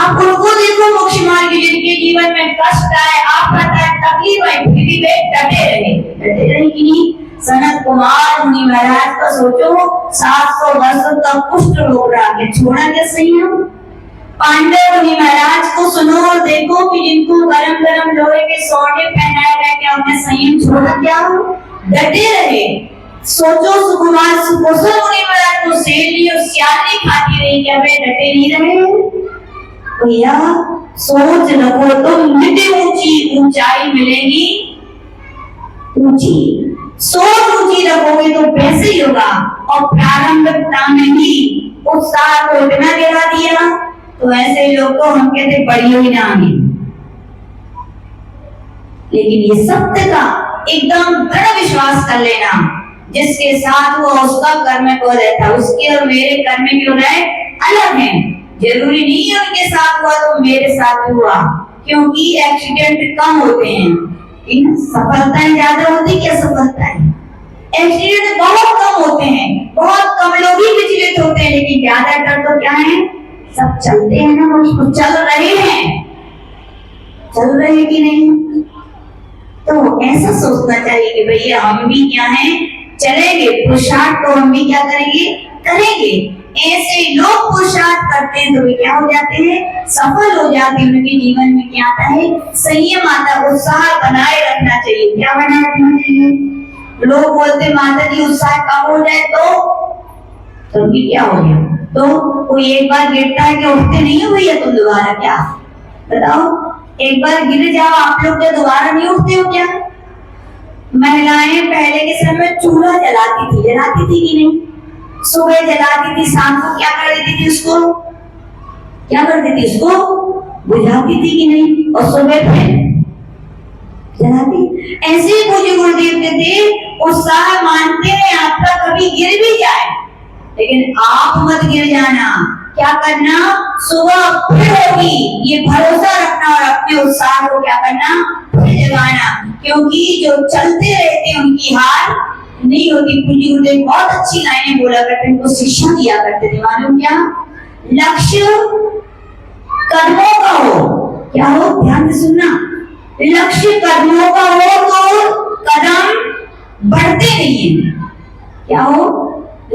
आप उनको देखो, मोक्ष मार्ग जिनके जीवन में कष्ट आए, आपदा आए, तकलीफ आए, फिर भी वे डटे रहे कि नहीं? सनत कुमार मुनि महाराज का सोचो, 700 वर्ष तक कुष्ठ रोग रहा के छोड़ा क्या सही हम? पांडव मुनि महाराज को सुनो और देखो कि जिनको गरम गरम लोहे के सोने पहनाए गए, क्या उन्हें संयम छोड़ा? क्या डटे रहे। सोचो सुकुमार सुकोसल मुनि महाराज को शेरनी और सियानी खाती रही, क्या वे डटे नहीं रहे? भैया सोच रखो तो मिटे ऊंचाई मिलेगी ऊंची। सोच ऊंची रखोगे तो वैसे ही होगा। और प्रारंभिकता में ही उत्साह को इतना गिरा दिया तो ऐसे लोग को हम कहते बड़ी हुई ना आगे। लेकिन ये सत्य का एकदम दृढ़ विश्वास कर लेना, जिसके साथ हुआ उसका कर्म को रहता, उसके और मेरे कर्म की उदय अलग है। जरूरी नहीं है उनके साथ हुआ तो मेरे साथ हुआ, क्योंकि एक्सीडेंट कम होते हैं, सफलताएं ज्यादा होती क्या? सफलताएं, एक्सीडेंट बहुत कम होते हैं, बहुत कम लोग ही विचलित होते हैं, लेकिन ज्यादातर तो क्या है, सब चलते हैं ना, उसको चल रहे हैं, चल रहे कि नहीं? तो ऐसा सोचना चाहिए कि भैया हम भी क्या है, चलेंगे, पुरुषार्थ तो हम भी क्या करेंगे। ऐसे लोग पुरुषार्थ करते हैं तो वे क्या हो जाते हैं, सफल हो जाते हैं। उनके जीवन में क्या आता है, संयम आता है, उत्साह बनाए रखना चाहिए। क्या बनाए रखना चाहिए? लोग बोलते माता जी उत्साह कम हो जाए तो भी क्या हो गया? तो कोई एक बार गिरता है क्या उठते नहीं हो भैया तुम दोबारा? क्या बताओ, एक बार गिर जाओ आप लोग क्या दोबारा नहीं उठते हो क्या? महिलाएं पहले के समय चूल्हा जलाती थी कि नहीं? सुबह जलाती थी, शाम को क्या कर देती थी उसको? क्या कर देती? उसको बुझाती थी कि नहीं? और सुबह फिर जलाती। ऐसे ही पूज्य गुरुदेव थे, उत्साह मानते हैं आपका कभी गिर भी जाए, लेकिन आप मत गिर जाना। क्या करना? सुबह फिर होगी, ये भरोसा रखना और अपने उत्साह को क्या करना, फिर जगाना, क्योंकि जो चलते रहते हैं उनकी हार नहीं होती। पूज्य गुरुदेव बहुत अच्छी लाइनें बोला करते, उनको शिक्षा दिया करते थे, मालूम क्या? लक्ष्य कदमों का हो, क्या हो, ध्यान से सुनना, लक्ष्य कदमों का हो तो कदम बढ़ते नहीं है। क्या हो?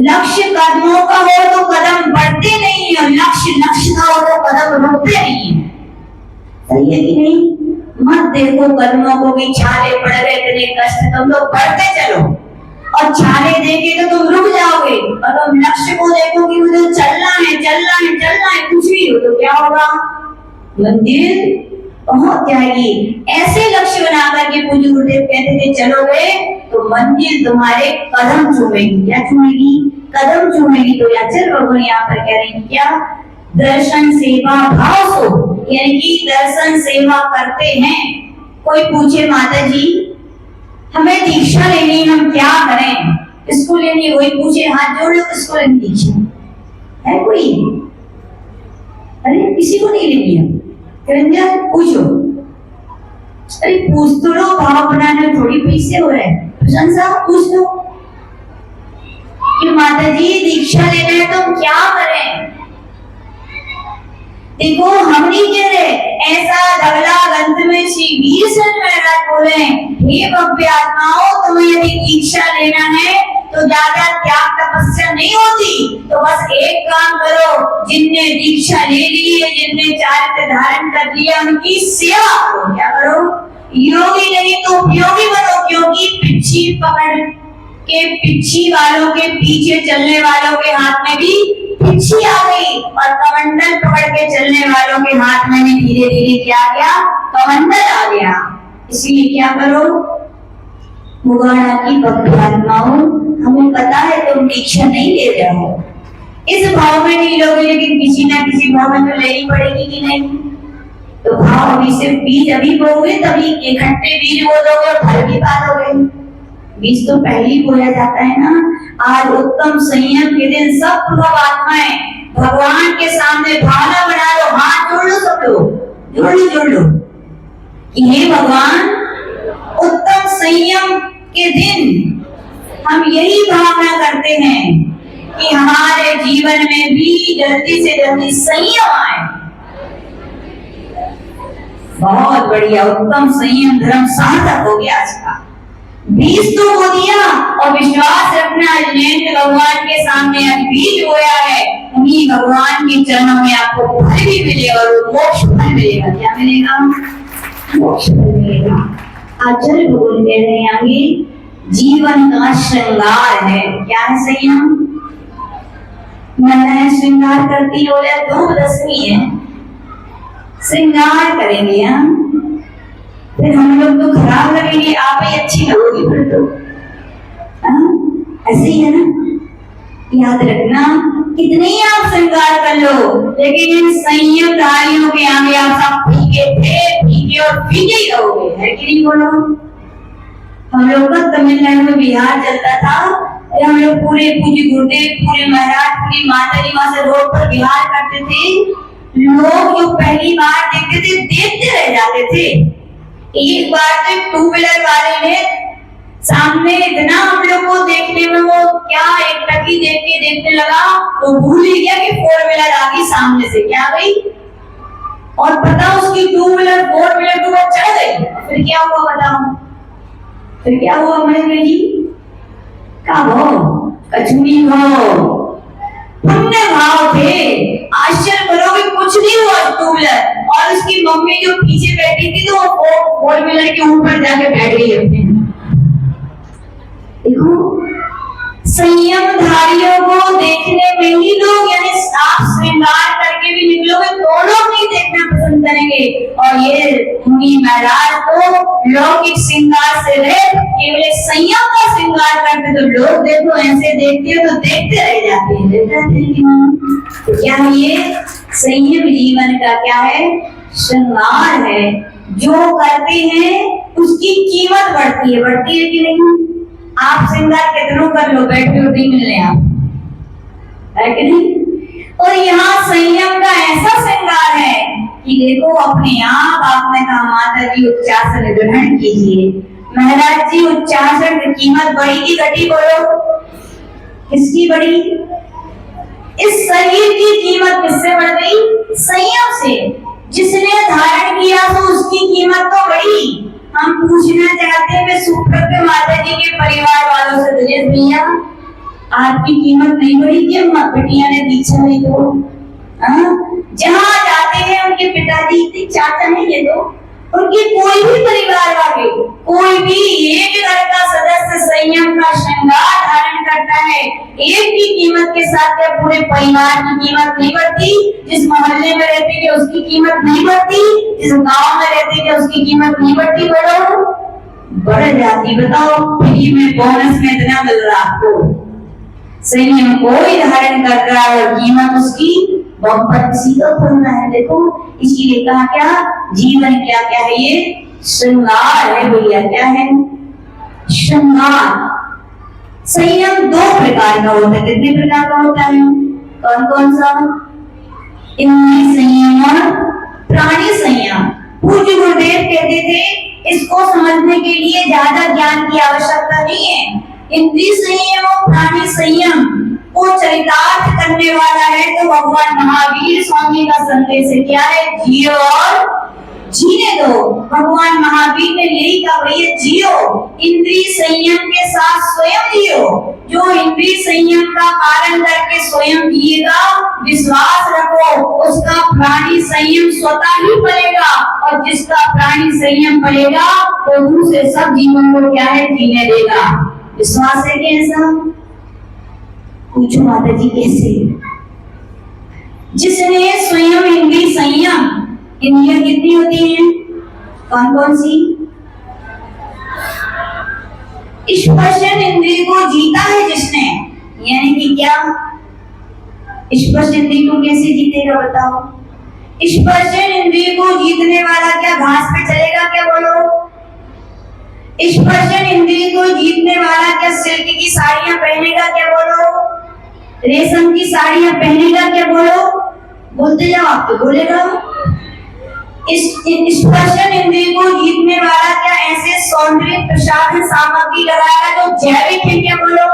लक्ष्य कदमों का हो तो कदम बढ़ते नहीं है, लक्ष्य का हो तो कदम रुकते नहीं है। सही है कि नहीं? मत देखो कदमों को भी छाले पड़ रहे, इतने कष्ट, तुम लोग बढ़ते चलो और छाले देखे तो तुम रुक जाओगे और तुम लक्ष्य को देखोगे मुझे चलना है चलना है चलना है, कुछ भी हो तो क्या होगा, मंदिर पहुंच जाएगी। ऐसे लक्ष्य बना करके पूज्य गुरुदेव कहते थे चलोगे तो मंजिल तुम्हारे कदम चूमेगी। क्या चूमेगी? कदम चूमेगी। तो याचर भगवान यहाँ पर कह रहे हैं क्या, दर्शन सेवा भाव सो, यानी कि दर्शन सेवा करते हैं। कोई पूछे माता जी हमें दीक्षा लेनी, हम क्या करें, किसको लेनी, वही पूछे हाथ जोड़ लो किसको लेनी दीक्षा है कोई? अरे किसी को नहीं लेनी है, पूछो। अरे पूछ तो लो, भाव बनाने में थोड़ी पैसे हो रहे हैं, प्रशंसा पूछ लो कि माता जी दीक्षा लेना है तो हम क्या करें। देखो हम नहीं कह रहे, ऐसा धवला ग्रंथ में श्री वीरसन महाराज बोले, हे भव्य आत्माओं तुम्हें यदि दीक्षा लेना है तो ज्यादा त्याग तपस्या नहीं होती, तो बस एक काम करो, जिनने दीक्षा ले ली है, जिनने चारित्र धारण कर लिया, उनकी सेवा करो। क्या करो? योगी नहीं तो उपयोगी बनो, क्योंकि पिच्छी पकड़ के पिच्छी वालों के पीछे चलने वालों के हाथ में भी पिच्छी आ गई और कमंडल पकड़ के चलने वालों के हाथ में भी धीरे धीरे क्या आ गया, कमंडल आ गया। इसलिए क्या करो, मुगाड़ा की भक्त आत्माओं, हमें पता है तुम दीक्षा नहीं ले रहे हो, इस भाव में नहीं लोगे, लेकिन किसी ना किसी भाव में तो लेनी पड़ेगी कि नहीं। तो भाव अभी से बीज अभी बोओगे तभी इकट्ठे बीज बो दोगे और फल भी पाओगे। बीज तो पहले ही बोया जाता है ना। आज उत्तम संयम के दिन सब प्रभु आत्माएं भगवान के सामने भावना बना लो, हाथ जोड़ लो, सब लोग जोड़ लो कि हे भगवान उत्तम संयम के दिन हम यही भावना करते हैं कि हमारे जीवन में भी जल्दी से जल्दी संयम आए। बहुत बढ़िया, उत्तम संयम धर्म सार्थक हो गया आज का। बीज तो बो दिया और विश्वास रखना जयंत भगवान के सामने आज बीज बोया है, उन्हीं भगवान के चरणों में आपको फल भी मिलेगा और मोक्ष फल मिलेगा। क्या मिलेगा? मोक्ष फल मिलेगा। आचार्य भगवान कह रहे हैं आगे, जीवन का श्रृंगार है। क्या है? संयम। मैं श्रृंगार करती हो या दो दसवीं है, श्रृंगार करेंगे हम, फिर हम लोग तो खराब लगेंगे, आप ही अच्छी लगोगी फिर तो। ऐसे ही है ना, याद रखना कितने ही आप श्रृंगार कर लो, लेकिन इन संयमधारियों के आगे आप सब फीके थे, फीके और फीके ही रहोगे। है कि नहीं? बोलो। हम लोग का तमिलनाडु में बिहार चलता था, हम लोग पूरे पूज्य गुरुदेव, पूरे महाराज, पूरी माता जी वहां से रोड पर बिहार करते थे। लोग जो पहली बार देखते थे देखते रह जाते थे। एक बार तो टू व्हीलर वाले ने सामने इतना हम लोग को देखने में, वो क्या एक टकी देख के देखने लगा, वो भूल ही गया कि फोर व्हीलर आ गई सामने से। क्या गई? और पता उसकी टू व्हीलर फोर व्हीलर को वो चढ़ गई। फिर क्या हुआ बताओ? फिर क्या हुआ महेंद्र जी? क्या हो? कचूरी हो, पुण्य भाव थे। आश्चर्य करोगे कुछ नहीं हुआ टू व्हीलर, और उसकी मम्मी जो पीछे बैठी थी तो वो फोर व्हीलर के ऊपर जाके बैठ गई अपने। देखो संयमधारियों को देखने में ही लोग, यानी आप श्रृंगार करके भी निकलोगे तो लोग नहीं देखना पसंद करेंगे। और ये मुनि महाराज तो लौकिक श्रृंगार से रहे, केवल संयम का श्रृंगार करते तो लोग देखो ऐसे देखते हो तो देखते रह जाते हैं। तो क्या ये संयम जीवन का क्या है? श्रृंगार है। जो करते हैं उसकी कीमत बढ़ती है कि नहीं? आप श्रृंगार कितनों कर लो, बैठे उठी मिलने आप, है कि नहीं? और यहाँ संयम का ऐसा श्रृंगार है कि देखो अपने आप आपने कहा माता जी उच्चासन ग्रहण कीजिए। महाराज जी उच्चासन की कीमत बढ़ी की घटी? बोलो किसकी बढ़ी? इस शरीर की कीमत किससे बढ़ गई? संयम से। जिसने धारण किया तो उसकी कीमत तो बढ़ी। हम पूछना चाहते हैं सुप्रज्ञ माता जी के परिवार वालों से, दिनेश भैया आपकी कीमत नहीं बढ़ी क्या? बिटिया ने दीक्षा नहीं तो जहाँ जाते हैं उनके पिताजी चाचा नहीं है तो उनके कोई भी परिवार वाले, कोई भी एक घर का सदस्य संयम का श्रृंगार धारण करता है, एक की कीमत के साथ क्या पूरे परिवार की कीमत नहीं बढ़ती? जिस मोहल्ले में रहते क्या उसकी कीमत नहीं बढ़ती? जिस गांव में रहते क्या उसकी कीमत नहीं बढ़ती? बढ़ जाती। बताओ, फ्री में बोनस में इतना मिल रहा आपको, संयम कोई धारण कर रहा है और कीमत उसकी बम्पर सीधा खोल रहा है। देखो, इसीलिए कहा क्या जीवन क्या क्या है? ये श्रृंगार है भैया। क्या है? श्रृंगार। संयम दो प्रकार का होता है। कितने प्रकार का होता है? कौन कौन सा? इंद्रिय संयम और प्राणी संयम। पूज्य गुरुदेव कहते थे इसको समझने के लिए ज्यादा ज्ञान की आवश्यकता नहीं है। इंद्रिय संयम और प्राणी संयम को चरितार्थ करने वाला है तो भगवान महावीर स्वामी का संदेश है। क्या है? जियो और जीने दो। भगवान महावीर ने यही कहा, भैया जियो, इंद्रिय संयम के साथ स्वयं जियो। जो इंद्रिय संयम का पालन करके स्वयं जिएगा, विश्वास रखो उसका प्राणी संयम स्वतः ही पड़ेगा, और जिसका प्राणी संयम पड़ेगा वो दूसरे सब जीवन को क्या है? जीने देगा। विश्वास है कैसा? पूछो माता जी कैसे? जिसने स्वयं इंद्रिय संयम, इंद्रियां कितनी होती हैं? कौन कौन सी? स्पर्शन इंद्रिय को जीता है जिसने, यानी कि क्या? स्पर्श इंद्रिय को कैसे जीतेगा बताओ? स्पर्शन इंद्रिय को जीतने वाला क्या घास पे चलेगा? क्या बोलो? स्पर्शन इंद्रिय को जीतने वाला क्या सिल्क की साड़ियां पहनेगा? क्या बोलो? रेशम की साड़ियां पहनेगा? क्या बोलो? बोलते जाओ, आपको बोलेगा। स्पर्शन इंद्रिय को जीतने वाला क्या ऐसे सौंदर्य प्रसाधन सामग्री लगाएगा जो जैविक है? क्या बोलो?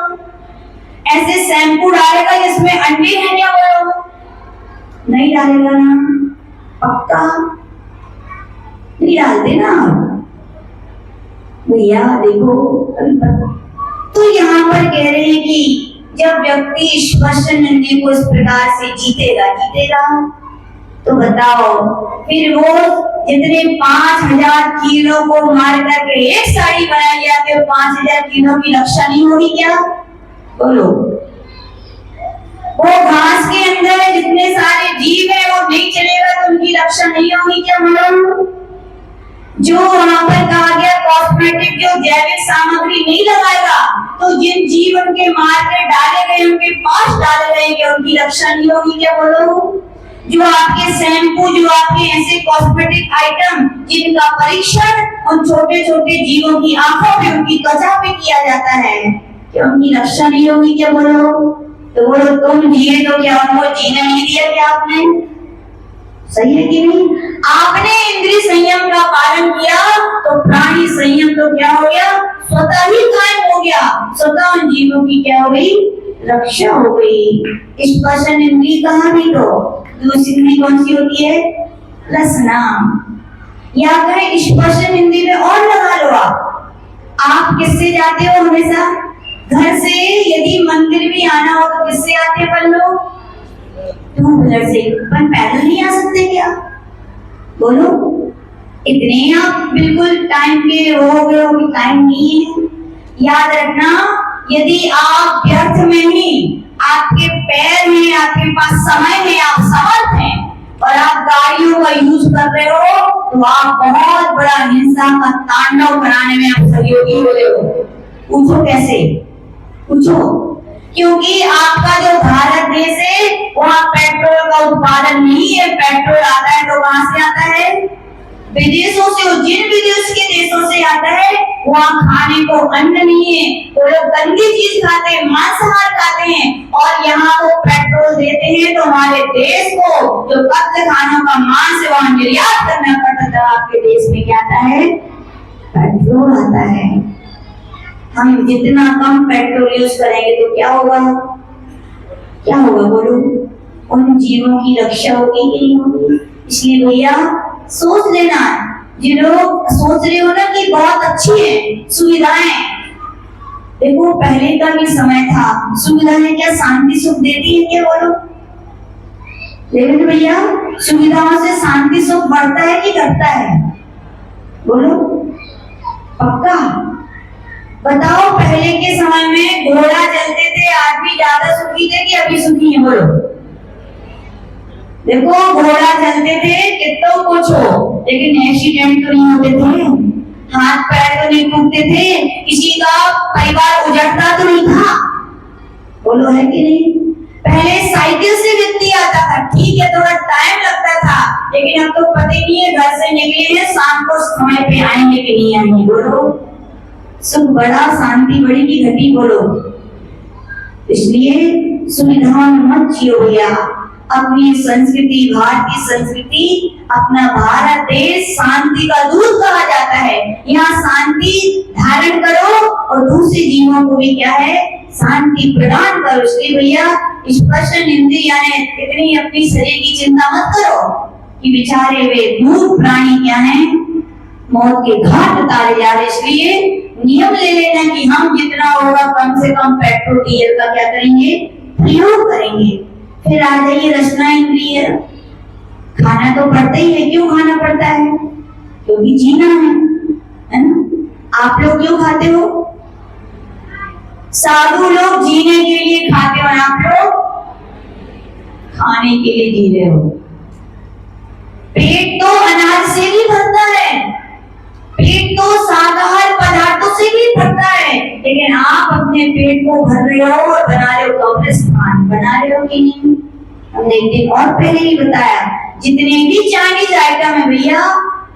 ऐसे शैम्पू डालेगा जिसमें अंडे हैं? क्या बोलो? नहीं डालेगा ना, पक्का नहीं डालते ना भैया। देखो, तो यहाँ पर कह रहे हैं कि जब व्यक्ति स्पर्शन इंद्रिय को इस प्रकार से जीतेगा तो बताओ फिर वो जितने 5000 कीड़ों को मार करके एक साड़ी बनाई जाती है, 5000 कीड़ों की रक्षा नहीं होगी क्या? बोलो। वो घास के अंदर जितने सारे जीव है वो नहीं चलेगा तो उनकी रक्षा नहीं होगी क्या? बोलो। जो वहां पर कहा गया कॉस्मेटिक जो जैविक सामग्री नहीं लगाएगा तो जिन जीवन के मार के डाले गए उनके पास डाले गए क्या उनकी रक्षा नहीं होगी क्या? बोलो। जो आपके शैम्पू, जो आपके ऐसे कॉस्मेटिक आइटम जिनका परीक्षण उन छोटे छोटे जीवों की आंखों पे, उनकी त्वचा पे किया जाता है, क्या उनकी रक्षा नहीं होगी क्या? बोलो। तो बोलो, तुम जिए तो क्या उनको जीने नहीं दिया क्या आपने? सही है कि नहीं? आपने इंद्रिय संयम का पालन किया तो प्राणी संयम तो क्या हो गया? स्वतः ही कायम हो गया। स्वतः उन जीवों की क्या हो गई? रक्षा हो गई। स्पर्शन इंद्रिय कहाँ भी तो दूसरी इंद्रिय कौन सी होती है? रसना। या कहें स्पर्शन इंद्रिय में और लगा लो। आप किससे जाते हो हमेशा? घर से। यदि मंदिर भी आना हो तो किससे आते हैं लोग? टू व्हीलर से। पर पैदल नहीं आ सकते क्या? बोलो। इतने आप बिल्कुल टाइम के हो गए हो कि टाइम नहीं है। याद रखना, यदि आप व्यर्थ में ही, आपके पैर में, आपके पास समय है, आप समर्थ हैं और आप गाड़ियों का यूज कर रहे हो तो आप बहुत बड़ा हिंसा का तांडव कराने में आप सहयोगी हो रहे हो। पूछो कैसे? पूछो। क्योंकि आपका जो भारत देश है वहाँ पेट्रोल का उत्पादन नहीं है। पेट्रोल आता है तो कहाँ से आता है? विदेशों से। जिन विदेश के देशों से आता है वहाँ खाने को अन्न नहीं है, वो लोग गंदी चीज खाते हैं, मांसाहार खाते हैं, और यहाँ वो पेट्रोल देते हैं तो हमारे देश को जो कत्ल खानों का मांस है वहाँ निर्यात करना पड़ता था। आपके देश में क्या आता है? पेट्रोल आता है। हम जितना कम पेट्रोल यूज करेंगे तो क्या होगा? क्या होगा बोलो? उन जीवों की रक्षा होगी कि नहीं होगी? इसलिए भैया सोच लेना, जो लोग सोच रहे हो ना कि बहुत अच्छी है सुविधाएं, देखो पहले का भी समय था, सुविधाएं क्या शांति सुख देती है क्या? बोलो। लेकिन भैया सुविधाओं से शांति सुख बढ़ता है कि घटता है? बोलो पक्का। बताओ पहले के समय में घोड़ा चलते थे, आदमी ज्यादा सुखी थे कि अभी सुखी है? बोलो। देखो घोड़ा चलते थे कितना कुछ हो, लेकिन एक्सीडेंट तो नहीं होते थे, हाथ पैर तो नहीं टूटते थे, किसी का परिवार उजड़ता तो नहीं था। बोलो है कि नहीं? पहले साइकिल से व्यक्ति आता था, ठीक है थोड़ा टाइम लगता था, लेकिन अब तो पता ही नहीं है घर से निकले हैं शाम को समय पे आएंगे कि नहीं आएंगे। बोलो सुख बड़ा शांति बड़ी की घटी। बोलो इसलिए सुविधाओं में मत जियो भैया। अपनी संस्कृति, भारतीय संस्कृति, अपना भारत देश शांति का दूत कहा जाता है। यहाँ शांति धारण करो और दूसरे जीवों को भी क्या है, शांति प्रदान करो। इसलिए भैया स्पर्शन इंद्रिय यानी इतनी अपनी शरीर की चिंता मत करो कि बेचारे वे मूर्ख प्राणी क्या हैं, मौत के घाट उतारे जा रहे। इसलिए नियम ले लेना कि हम जितना होगा कम से कम पेट्रोल डीजल का क्या करेंगे, प्रयोग करेंगे। फिर आ जाइए रचना इंद्रिय। खाना तो पड़ता ही है, क्यों खाना पड़ता है? क्योंकि जीना है ना। आप लोग क्यों खाते हो? साधु लोग जीने के लिए खाते हो, आप लोग खाने के लिए जी रहे हो। पेट तो अनाज से भी भरता है, पेट तो शाकाहार पदार्थों से भी भरता है, लेकिन आप अपने पेट को भर रहे हो और बना रहे हो कब्रिस्तान। बना रहे हो कि नहीं? हमने एक दिन और पहले ही बताया, जितने भी चाइनीज आइटम है भैया,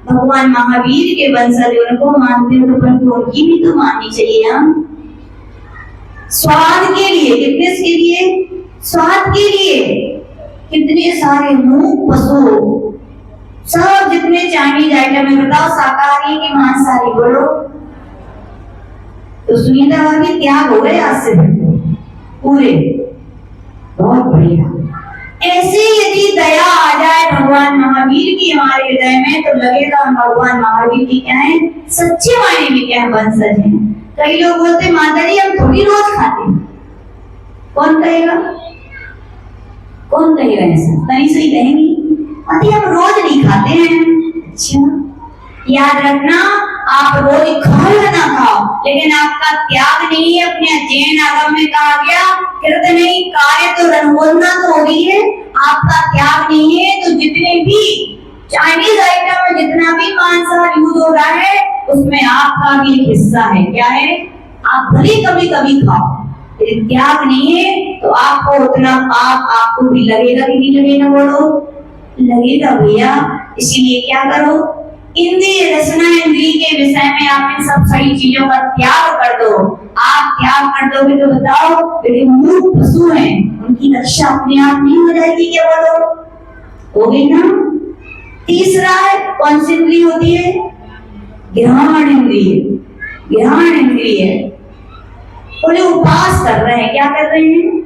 भगवान महावीर के वंशज उनको मानते हो तो उनकी भी तो माननी चाहिए। हम स्वाद के लिए, कितने के लिए? स्वाद के लिए कितने सारे मूक पशु सब जितने चाइनीज आइटम है, बताओ शाकाहारी की मांसाहारी? बोलो। तो सुनीता भाभी त्याग हो गए आज से पूरे। बहुत बढ़िया। ऐसे यदि दया आ जाए भगवान महावीर की हमारे हृदय में, तो लगेगा हम भगवान महावीर की क्या है, सच्चे मायने में क्या वंशज हैं। कई लोग बोलते माता जी हम थोड़ी रोज खाते हैं। कौन कहेगा? कौन कहेगा ऐसा? कहीं सही कहेंगी अति हम रोज नहीं खाते हैं। अच्छा याद रखना, आप रोज खाओ या ना खाओ, लेकिन आपका त्याग नहीं है। अपने जैन आगम में कहा गया, कृत नहीं कार्य तो रंगोलना तो हो रही है, आपका त्याग नहीं है। तो जितने भी चाइनीज आइटम में जितना भी मांसाहार यूज हो रहा है, उसमें आपका भी एक हिस्सा है। क्या है? आप भले कभी कभी खाओ, लेकिन त्याग नहीं है, तो आपको उतना पाप आपको भी लगेगा कि नहीं लगेगा? बोलो लगेगा भैया। इसीलिए क्या करो, इंद्रिय रचना इंद्रिय के विषय में आप इन सब सही चीजों का त्याग कर दो। आप त्याग कर दोगे तो बताओ, जो मूर्ख पशु हैं उनकी रक्षा अपने आप नहीं हो जाएगी क्या? बोलो हो गई ना। तीसरा है, कौन सी इंद्रिय होती है? घ्राण इंद्रिय। घ्राण इंद्रिय बोले उपवास कर रहे हैं, क्या कर रहे हैं?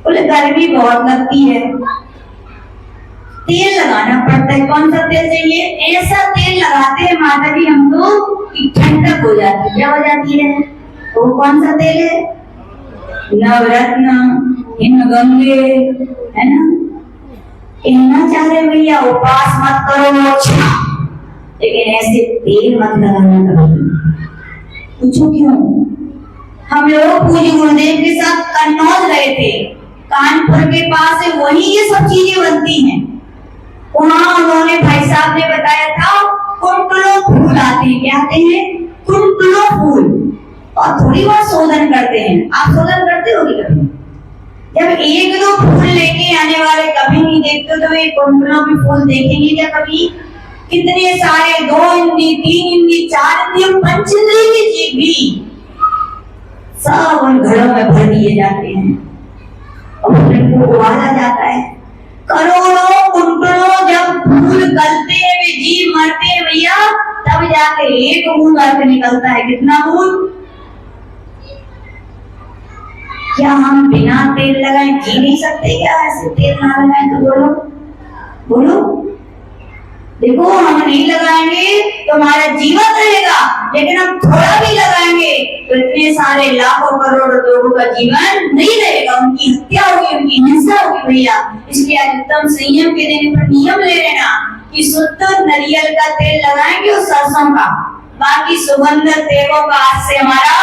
बोले गर्मी बहुत लगती है, तेल लगाना पड़ता है। कौन सा तेल चाहिए? ऐसा तेल लगाते हैं माता जी हम तो कि ठंडक हो जाती है। क्या हो जाती है? वो कौन सा तेल है? नवरत्न, हिमगंगे, है ना। कहना चाह रहे भैया उपवास मत करो, अच्छा, लेकिन ऐसे तेल मत लगाना कभी। पूछो क्यों? हम लोग पूज्य गुरुदेव के साथ कन्नौज गए थे, कानपुर के पास है, वही ये सब चीजें बनती हैं। वहां उन्होंने भाई साहब ने बताया था कुंटलो फूल आते हैं। क्या आते हैं? कुंटलो फूल। और थोड़ी बहुत शोधन करते हैं। आप शोधन करते हो कभी? जब एक दो फूल लेके आने वाले कभी नहीं देखते, तो वे कुंटलों के फूल देखेंगे क्या कभी? कितने सारे, 2 इंद्री, 3 इंद्री, 4 इंद्री, 5 इंद्री के जीव भी सब उन घड़ों में भर दिए जाते हैं और उनको उबाला जाता है। करोड़ों कुंटलों जब फूल गलते हैं, वे जीव मरते हैं भैया, तब जाके एक बूंद अर्थ निकलता है। कितना बूंद? क्या हम बिना तेल लगाए जी नहीं सकते क्या? ऐसे तेल ना लगाए तो बोलो बोलो। देखो हम नहीं लगाएंगे तो हमारा जीवन रहेगा, लेकिन हम थोड़ा भी लगाएंगे तो इतने सारे लाखों करोड़ों लोगों का जीवन नहीं रहेगा, उनकी हत्या होगी, उनकी हिंसा होगी भैया। इसलिए अधिकतम संयम के देने पर नियम ले लेना कि शुद्ध नारियल का तेल लगाएंगे और सरसों का, बाकी सुगंधित तेलों का आज से हमारा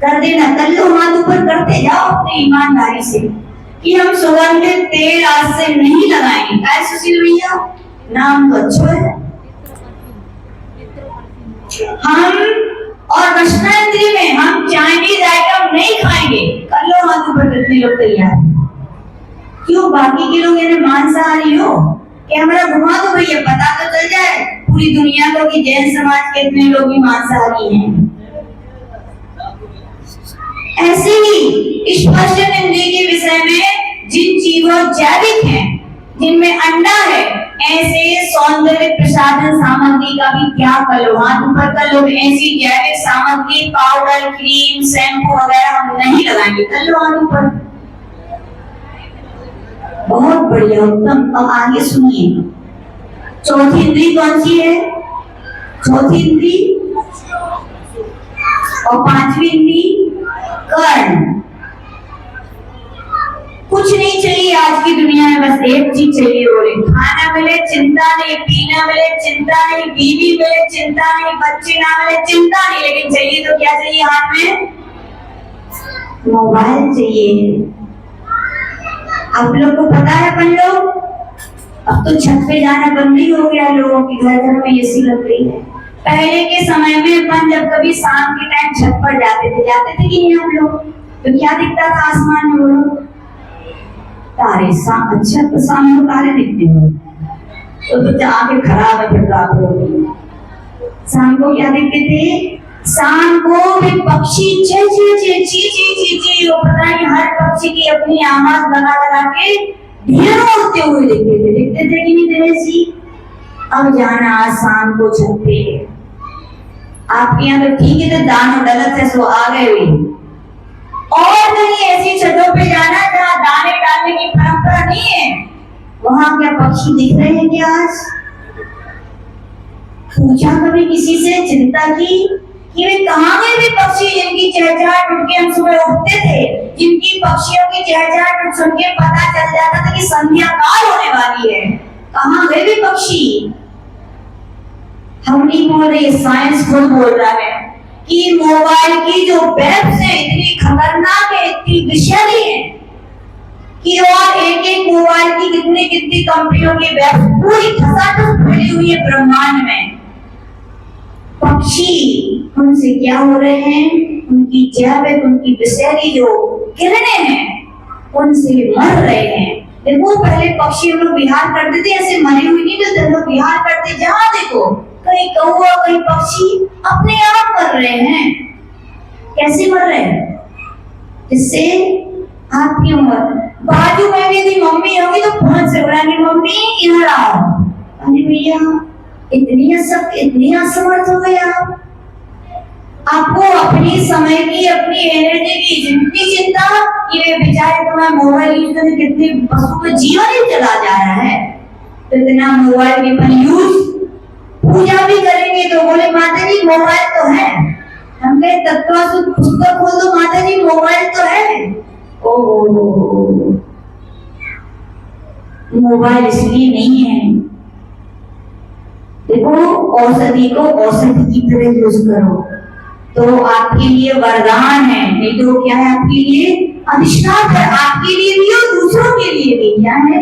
कर देना। कल्लो हाथ ऊपर करते जाओ अपनी ईमानदारी से कि हम सुगंधित तेल आज से नहीं लगाएंगे। काय सुशील भैया, नाम तो अच्छा है। हम और वैष्णव में हम चाइनीज आइटम नहीं खाएंगे। कर लो हाथ ऊपर, कितने लोग तैयार? क्यों बाकी के लोग इन्हें मांसाहारी हो? कैमरा घुमा दो भैया, पता तो चल जाए पूरी दुनिया को कि जैन समाज के इतने लोग भी मांसाहारी हैं। ऐसे ही स्पष्ट हिंदी के विषय में जिन चीजों जैविक हैं, जिनमें अंडा है, ऐसे सौंदर्य प्रसाधन सामग्री का भी त्याग कर लो। हाथ ऊपर कर लो। ऐसी जैविक सामग्री, पाउडर, क्रीम, शैम्पू वगैरह हम नहीं लगाएंगे। कर लो हाथ ऊपर। बहुत बढ़िया, उत्तम। अब आगे सुनिए, चौथी इंद्री कौन सी है? चौथी इंद्री और पांचवी इंद्री कर्ण। कुछ नहीं चाहिए आज की दुनिया में, बस एक चीज चाहिए, बोले खाना मिले चिंता नहीं, पीना मिले चिंता नहीं, बीवी मिले चिंता नहीं, बच्चे ना मिले चिंता नहीं, लेकिन चाहिए तो क्या चाहिए? हाथ में मोबाइल चाहिए। आप लोग को पता है अपन लोग अब तो छत पे जाना बंद ही हो गया, लोगों के घर घर में एसी लग गई है। पहले के समय में अपन जब कभी शाम के टाइम छत पर जाते थे कि नहीं हम लोग, तो क्या दिखता था आसमान में? बोलो तारे। अच्छा तो शाम को तारे दिखते हो तो आंखें खराब है फिर रात को। शाम को क्या दिखते थे? शाम को भी पक्षी ची ची ची ची ची ची ची, वो पता नहीं हर पक्षी की अपनी आवाज लगा लगा के ढेरों उड़ते हुए दिखते थे कि नहीं दिनेश जी? अब जाना आज शाम को छत पे, आपके यहाँ तो ठीक है, तो दानों गलत है सो आ गए हुए। और कहीं ऐसी छतों पे जाना जहाँ दाने डालने की परंपरा नहीं है, वहां क्या पक्षी दिख रहे हैं क्या आज? पूछा कभी किसी से, चिंता की कि वे कहाँ गए वे पक्षी जिनकी चहचहाट सुन के हम सुबह उठते थे, जिनकी पक्षियों की चहचहाट सुन के पता चल जाता था कि संध्या काल होने वाली है? कहाँ गए वे पक्षी? हम नहीं बोल रहे, साइंस खुद बोल रहा है कि मोबाइल की जो वेब्स है इतनी खतरनाक है, इतनी विषैली है कि और एक एक मोबाइल की कितनी कितनी कंपनियों की वेब्स पूरी धसाधस फैली हुई है ब्रह्मांड में। पक्षी उनसे क्या हो रहे हैं? उनकी जैविक, उनकी विषैली जो किरणें हैं उनसे मर रहे हैं। देखो पहले पक्षी हम लोग विहार करते थे, ऐसे मरे हुए नहीं थे, हम लोग विहार करते, जहां देखो कहीं कौवा कहीं पक्षी अपने आप मर रहे हैं। कैसे मर रहे हैं? जिससे आपकी उम्र बाजू में भी यदि मम्मी होगी तो फोन से बुलाएंगे, मम्मी इधर आओ। अरे भैया इतनी असमर्थ हो गए आप। आपको अपनी समय की, अपनी एनर्जी की जितनी चिंता कि वे बेचारे तुम्हारा मोबाइल यूज करके कितने पशु का जीवन ही चला जा रहा है, तो इतना मोबाइल के पर यूज। पूजा भी करेंगे तो बोले माता जी मोबाइल तो है, हम कहे तत्व पुस्तक खोल दो, माता जी मोबाइल तो है। ओ मोबाइल इसलिए नहीं है, देखो औषधि को औषधि की तरह यूज करो तो आपके लिए वरदान है, नहीं तो क्या है आपके लिए अभिशाप है, आपके लिए भी और दूसरों के लिए भी। क्या है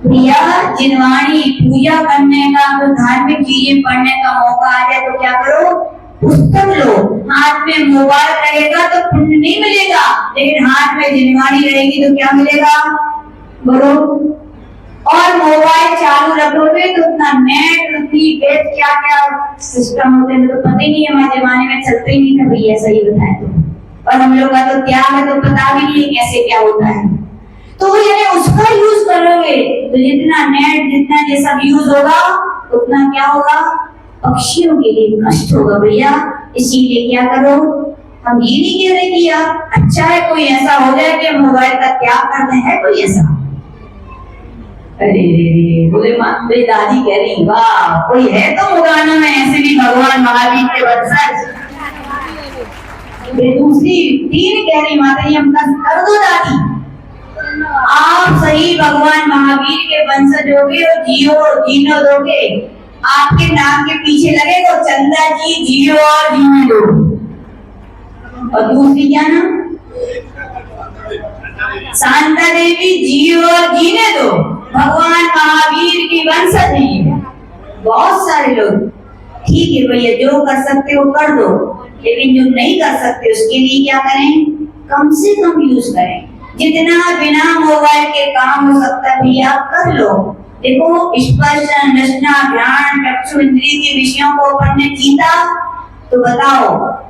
भैया? जिनवाणी पूजा करने का, धार्मिक चीजें पढ़ने का मौका आ जाए तो क्या करो? पुस्तक लो। हाथ में मोबाइल रहेगा तो पुण्य नहीं मिलेगा, लेकिन हाथ में जिनवाणी रहेगी तो क्या मिलेगा? बोलो। और मोबाइल चालू रखोगे तो उतना नेट, उतनी वेब, क्या क्या सिस्टम होते हैं तो पता ही नहीं, हमारे जमाने में चलते ही नहीं था भैया, सही बताए तो। और हम लोग का तो त्याग है तो पता भी नहीं कैसे क्या होता है। तो यदि उसका यूज करोगे तो जितना नेट, जितना ये सब यूज होगा उतना क्या होगा? पक्षियों के लिए कष्ट होगा भैया। इसीलिए क्या करो, हम ये नहीं कह रहे कि आप अच्छा है कोई ऐसा हो जाए कि मोबाइल का त्याग करते हैं, कोई ऐसा? अरे बोले मेरी दादी कह रही वाह कोई है तो मुगाना में ऐसे भी भगवान महावीर के वंशज। फिर दूसरी तीन कह रही माता जी हम कर दो दादी, आप सही भगवान महावीर के वंशज होगे और जियो और जीनो दोगे, आपके नाम के पीछे लगेगा चंदा जी जियो और जीने दो। और दूसरी क्या नाम, शांता देवी जियो और जीने दो, भगवान महावीर की वंशज है। बहुत सारे लोग ठीक है भैया जो कर सकते हो कर दो, लेकिन जो नहीं कर सकते उसके लिए क्या करें, कम से कम यूज करें। जितना बिना मोबाइल के काम हो सकता है भैया कर लो। देखो स्पर्श रचना ध्यान चक्षु इंद्रिय के विषयों को अपन ने जीता तो बताओ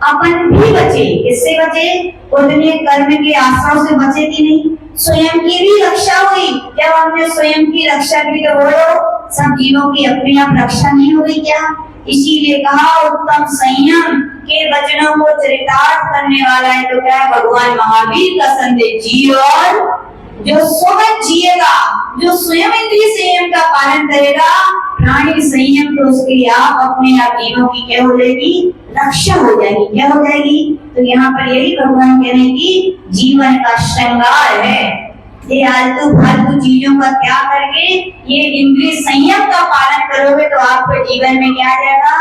अपन भी बचे, किससे बचे, उतने कर्म के आश्रय से बचे कि नहीं, स्वयं की भी रक्षा हुई। जब हमने स्वयं की रक्षा की तो बोलो सब जीवों की अपने आप रक्षा नहीं हुई क्या। इसीलिए कहा उत्तम संयम के वचनों को चरितार्थ करने वाला है तो क्या है भगवान महावीर का संदेश जियो, और जो स्वयं जिएगा, जो स्वयं इंद्रिय संयम का पालन करेगा, प्राणी संयम तो उसके आप अपने आप जीवों की क्या हो जाएगी, रक्षा हो जाएगी। क्या हो जाएगी, तो यहाँ पर यही भगवान कह रहे हैं कि जीवन का श्रृंगार है ये आलतू फालतू चीजों का त्याग करके ये इंद्रिय संयम का पालन करोगे तो आपके जीवन में क्या आ जाएगा,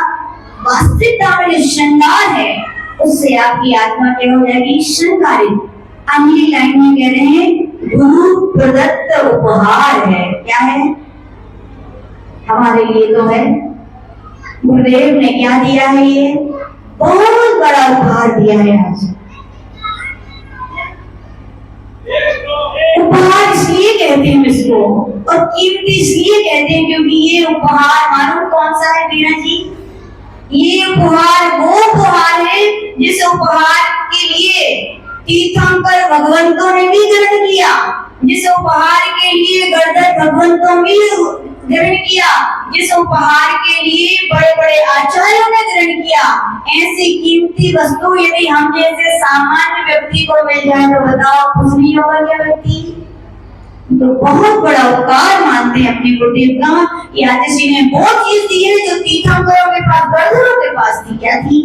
वास्तविकता में जो श्रृंगार है उससे आपकी आत्मा क्या हो जाएगी, श्रृंगारित। अगली लाइन में कह रहे हैं गुरु प्रदत्त उपहार है। क्या है, हमारे लिए तो है, गुरुदेव ने क्या दिया है, ये बहुत बड़ा उपहार दिया है। आज उपहार इसलिए कहते हैं इसको और कीमती इसलिए कहते हैं क्योंकि ये उपहार मालूम कौन सा है वीणा जी, ये उपहार वो उपहार है जिस उपहार के लिए तीर्थंकर भगवंतों ने भी ग्रहण किया, जिस उपहार के लिए गणधर भगवंतों ने ग्रहण किया, जिस उपहार के लिए बड़े बड़े आचार्यों ने ग्रहण किया। ऐसी कीमती वस्तु यदि हम जैसे सामान्य व्यक्ति को मिल जाए तो बताओ खुश नहीं होगा क्या व्यक्ति। तो बहुत बड़ा उपकार मानते हैं अपने गुरुदेव का कि आचार्य ने वो चीज दी है जो तीर्थंकरों के पास गणधरों के पास थी। क्या थी,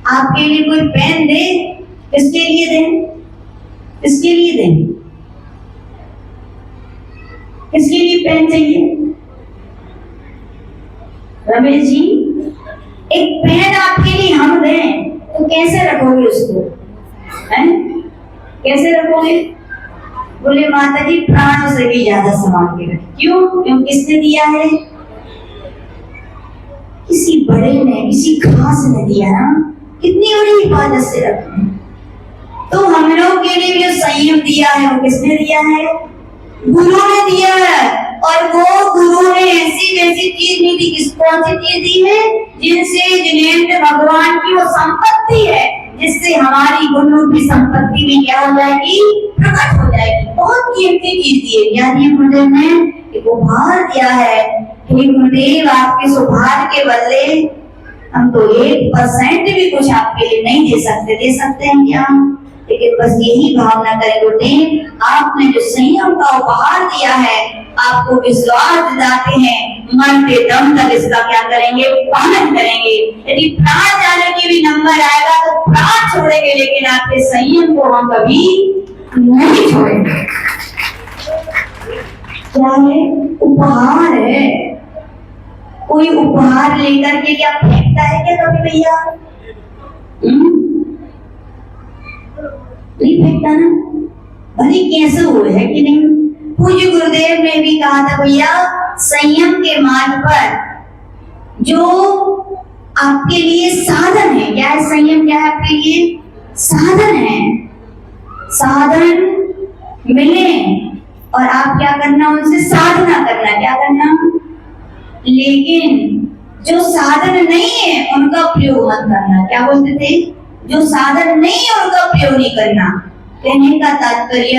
आपके लिए कोई पेन दे, किसके लिए दें, किसके लिए दें, किसके लिए पेन चाहिए, रमेश जी एक पेन आपके लिए हम दें तो कैसे रखोगे उसको, हैं? कैसे रखोगे, बोले माता जी प्राणों से भी ज्यादा संभाल के रखें। क्यों, क्यों किसने दिया है, किसी बड़े ने किसी खास ने दिया ना, कितनी बड़ी हिफाजत से रखें। तो हम लोग के लिए जो संयम दिया है वो किसने दिया है, गुरु ने दिया है। और वो गुरु ने ऐसी वैसी चीज नहीं दी, किस कौन सी चीज दी है, जिनसे जिनेंद्र भगवान की वो संपत्ति है जिससे हमारी गुरु की संपत्ति भी क्या हो जाएगी, प्रकट हो जाएगी। बहुत कीमती चीज दी है। क्या दिया गुरुदेव ने, एक उपहार दिया है। हे गुरुदेव आपके इस उपहार के बदले हम तो 1% भी कुछ आपके लिए नहीं दे सकते, दे सकते हैं क्या, लेकिन बस यही भावना करें गुरुदेव आपने जो संयम का उपहार दिया है आपको विश्वास दिलाते हैं मरते दम तक इसका क्या करेंगे, पालन करेंगे। यदि प्राण जाने की भी नंबर आएगा तो प्राण छोड़ेंगे, लेकिन आपके संयम को हम कभी नहीं छोड़ेंगे। क्या है, उपहार है। कोई उपहार लेकर के क्या फेंकता है क्या कभी भैया, नहीं फेंकता ना, भले कैसे हुए है कि नहीं। पूज्य गुरुदेव ने भी कहा था भैया संयम के मार्ग पर जो आपके लिए साधन है, क्या है संयम, क्या है आपके लिए साधन है। साधन मिले और आप क्या करना, उनसे साधना करना, क्या करना। लेकिन जो साधन नहीं है उनका प्रयोग मत करना। क्या बोलते थे, जो साधन नहीं है उनका प्रयोग नहीं करना। कहने का तात्पर्य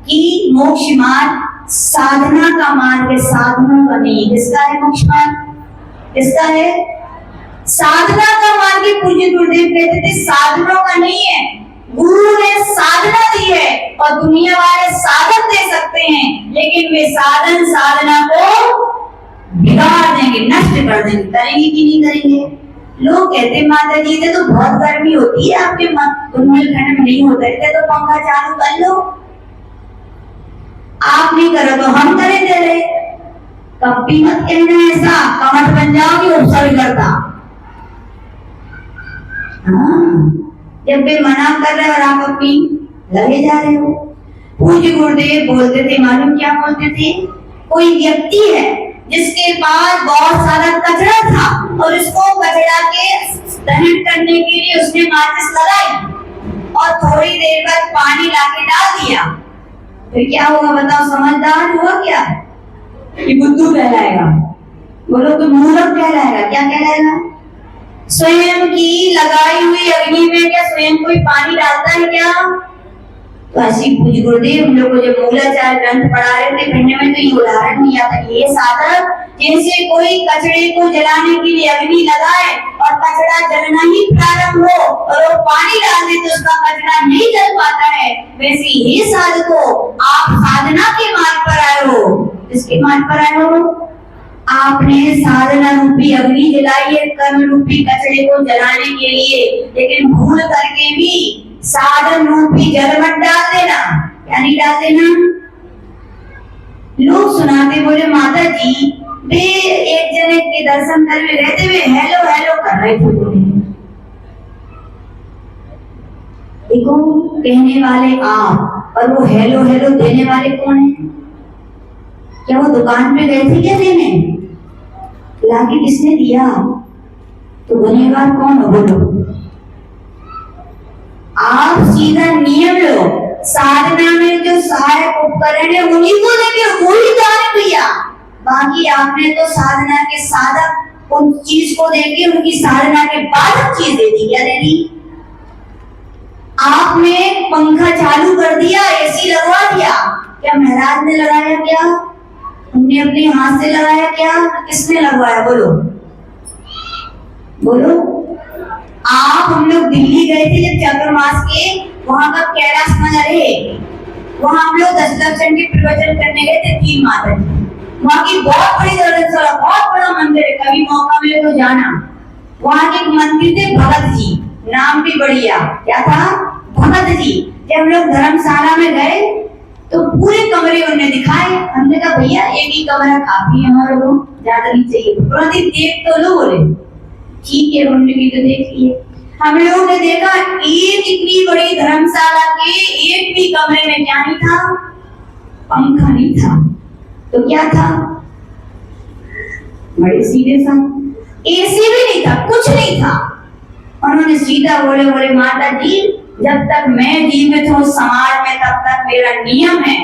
कि मोक्ष मार्ग साधना का मार्ग है, साधनों का नहीं। किसका है मोक्ष मार्ग, किसका है, साधना का मार्ग। पूज्य गुरुदेव कहते थे साधनों का नहीं है, गुरु ने साधना दी है और दुनिया वाले साधन दे सकते हैं, लेकिन वे साधन साधना को बिगाड़ देंगे, नष्ट कर देंगे। करेंगे कि नहीं करेंगे, लोग कहते माता जी से तो बहुत गर्मी होती है आपके बुंदेलखंड में नहीं होता है तो पंखा चालू कर लो। आप नहीं करो तो हम करें दे रहे। कभी मत कहना ऐसा, कमर बन जाओगी उपसर करता। हाँ, जब वे मना कर रहे और आप अपनी लगे जा रहे हो। पूज्य गुरुदेव बोलते थे, मालूम क्या बोलते थे? कोई व्यक्ति है जिसके पास बहुत सारा कचरा था और उसको कचरा के दहन करने के लिए उसने माचिस लगाई और थोड़ी देर बाद पानी लाके डाल दिया, फिर क्या होगा बताओ? समझदार हुआ क्या? ये बुद्धू कहलाएगा। बोलो तो मूर्ख कहलाएगा। क्या कहलाएगा? स्वयं की लगाई हुई अग्नि में क्या स्वयं कोई पानी डालता है क्या? तो ऐसी पूज्य गुरुदेव हम लोग को जब मूलाचार ग्रंथ पढ़ा रहे थे पढ़ने में तो ये उदाहरण नहीं आता। ये साधक जैसे कोई कचरे को जलाने के लिए अग्नि लगाए और कचरा जलना ही प्रारंभ हो और वो पानी डाल दे तो उसका कचरा नहीं जल पाता है, वैसे ही साधको आप साधना के मार्ग पर आए हो। किसके मार्ग पर आए हो? आपने साधना रूपी अग्नि जलाई है कर्म रूपी कचरे को जलाने के लिए, लेकिन भूल करके भी साधन रूपी जल मत डाल देना। क्या नहीं डाल देना? लोग सुनाते बोले माता जी वे एक जने के दर्शन कर में रहते हुए हेलो हेलो कर रहे थे। बोले देखो कहने वाले आप और वो हेलो हेलो देने वाले कौन है? क्या वो दुकान पे गए थे क्या देने? लाके किसने दिया? तो गुनहगार कौन हो? बोलो। आप सीधा नियम लो, साधना में जो सहायक उपकरण है उन्हीं को देंगे, वही जाने भैया। बाकी आपने तो साधना के साधक उन चीज को देके उनकी साधना के बाधक चीज दे दी। क्या दे दी? आपने पंखा चालू कर दिया, एसी लगवा दिया, क्या महाराज ने लगाया? क्या उनने अपने हाथ से लगाया? क्या किसने लगवाया? बोलो बोलो। आप हम लोग दिल्ली गए थे जब चातुर्मास के, वहां का कैलाश मंदिर है, वहां हम लोग 10 दर्शन के प्रवचन करने गए थे 3 माता जी। वहां की बहुत बड़ी धर्मशाला, बहुत बड़ा मंदिर है, कभी मौका मिले तो जाना। वहां के मंदिर थे भगत जी, नाम भी बढ़िया। क्या था? भगत जी। जब हम लोग धर्मशाला में गए तो पूरे कमरे उन्होंने दिखाए। हमने कहा भैया एक ही कमरा काफी है हमारे को, ज्यादा नहीं चाहिए, थोड़ा देख तो लो। बोले ठीक है, उन्होंने भी तो देख लिए। हम लोगों ने देखा एक इतनी बड़ी धर्मशाला के एक भी कमरे में क्या नहीं था? पंखा नहीं था। तो क्या था? बड़े सीधे सा एसी भी नहीं था, कुछ नहीं था। उन्होंने सीधा बोले बोले माता जी जब तक मैं जीवित हूँ समाज में तब तक मेरा नियम है,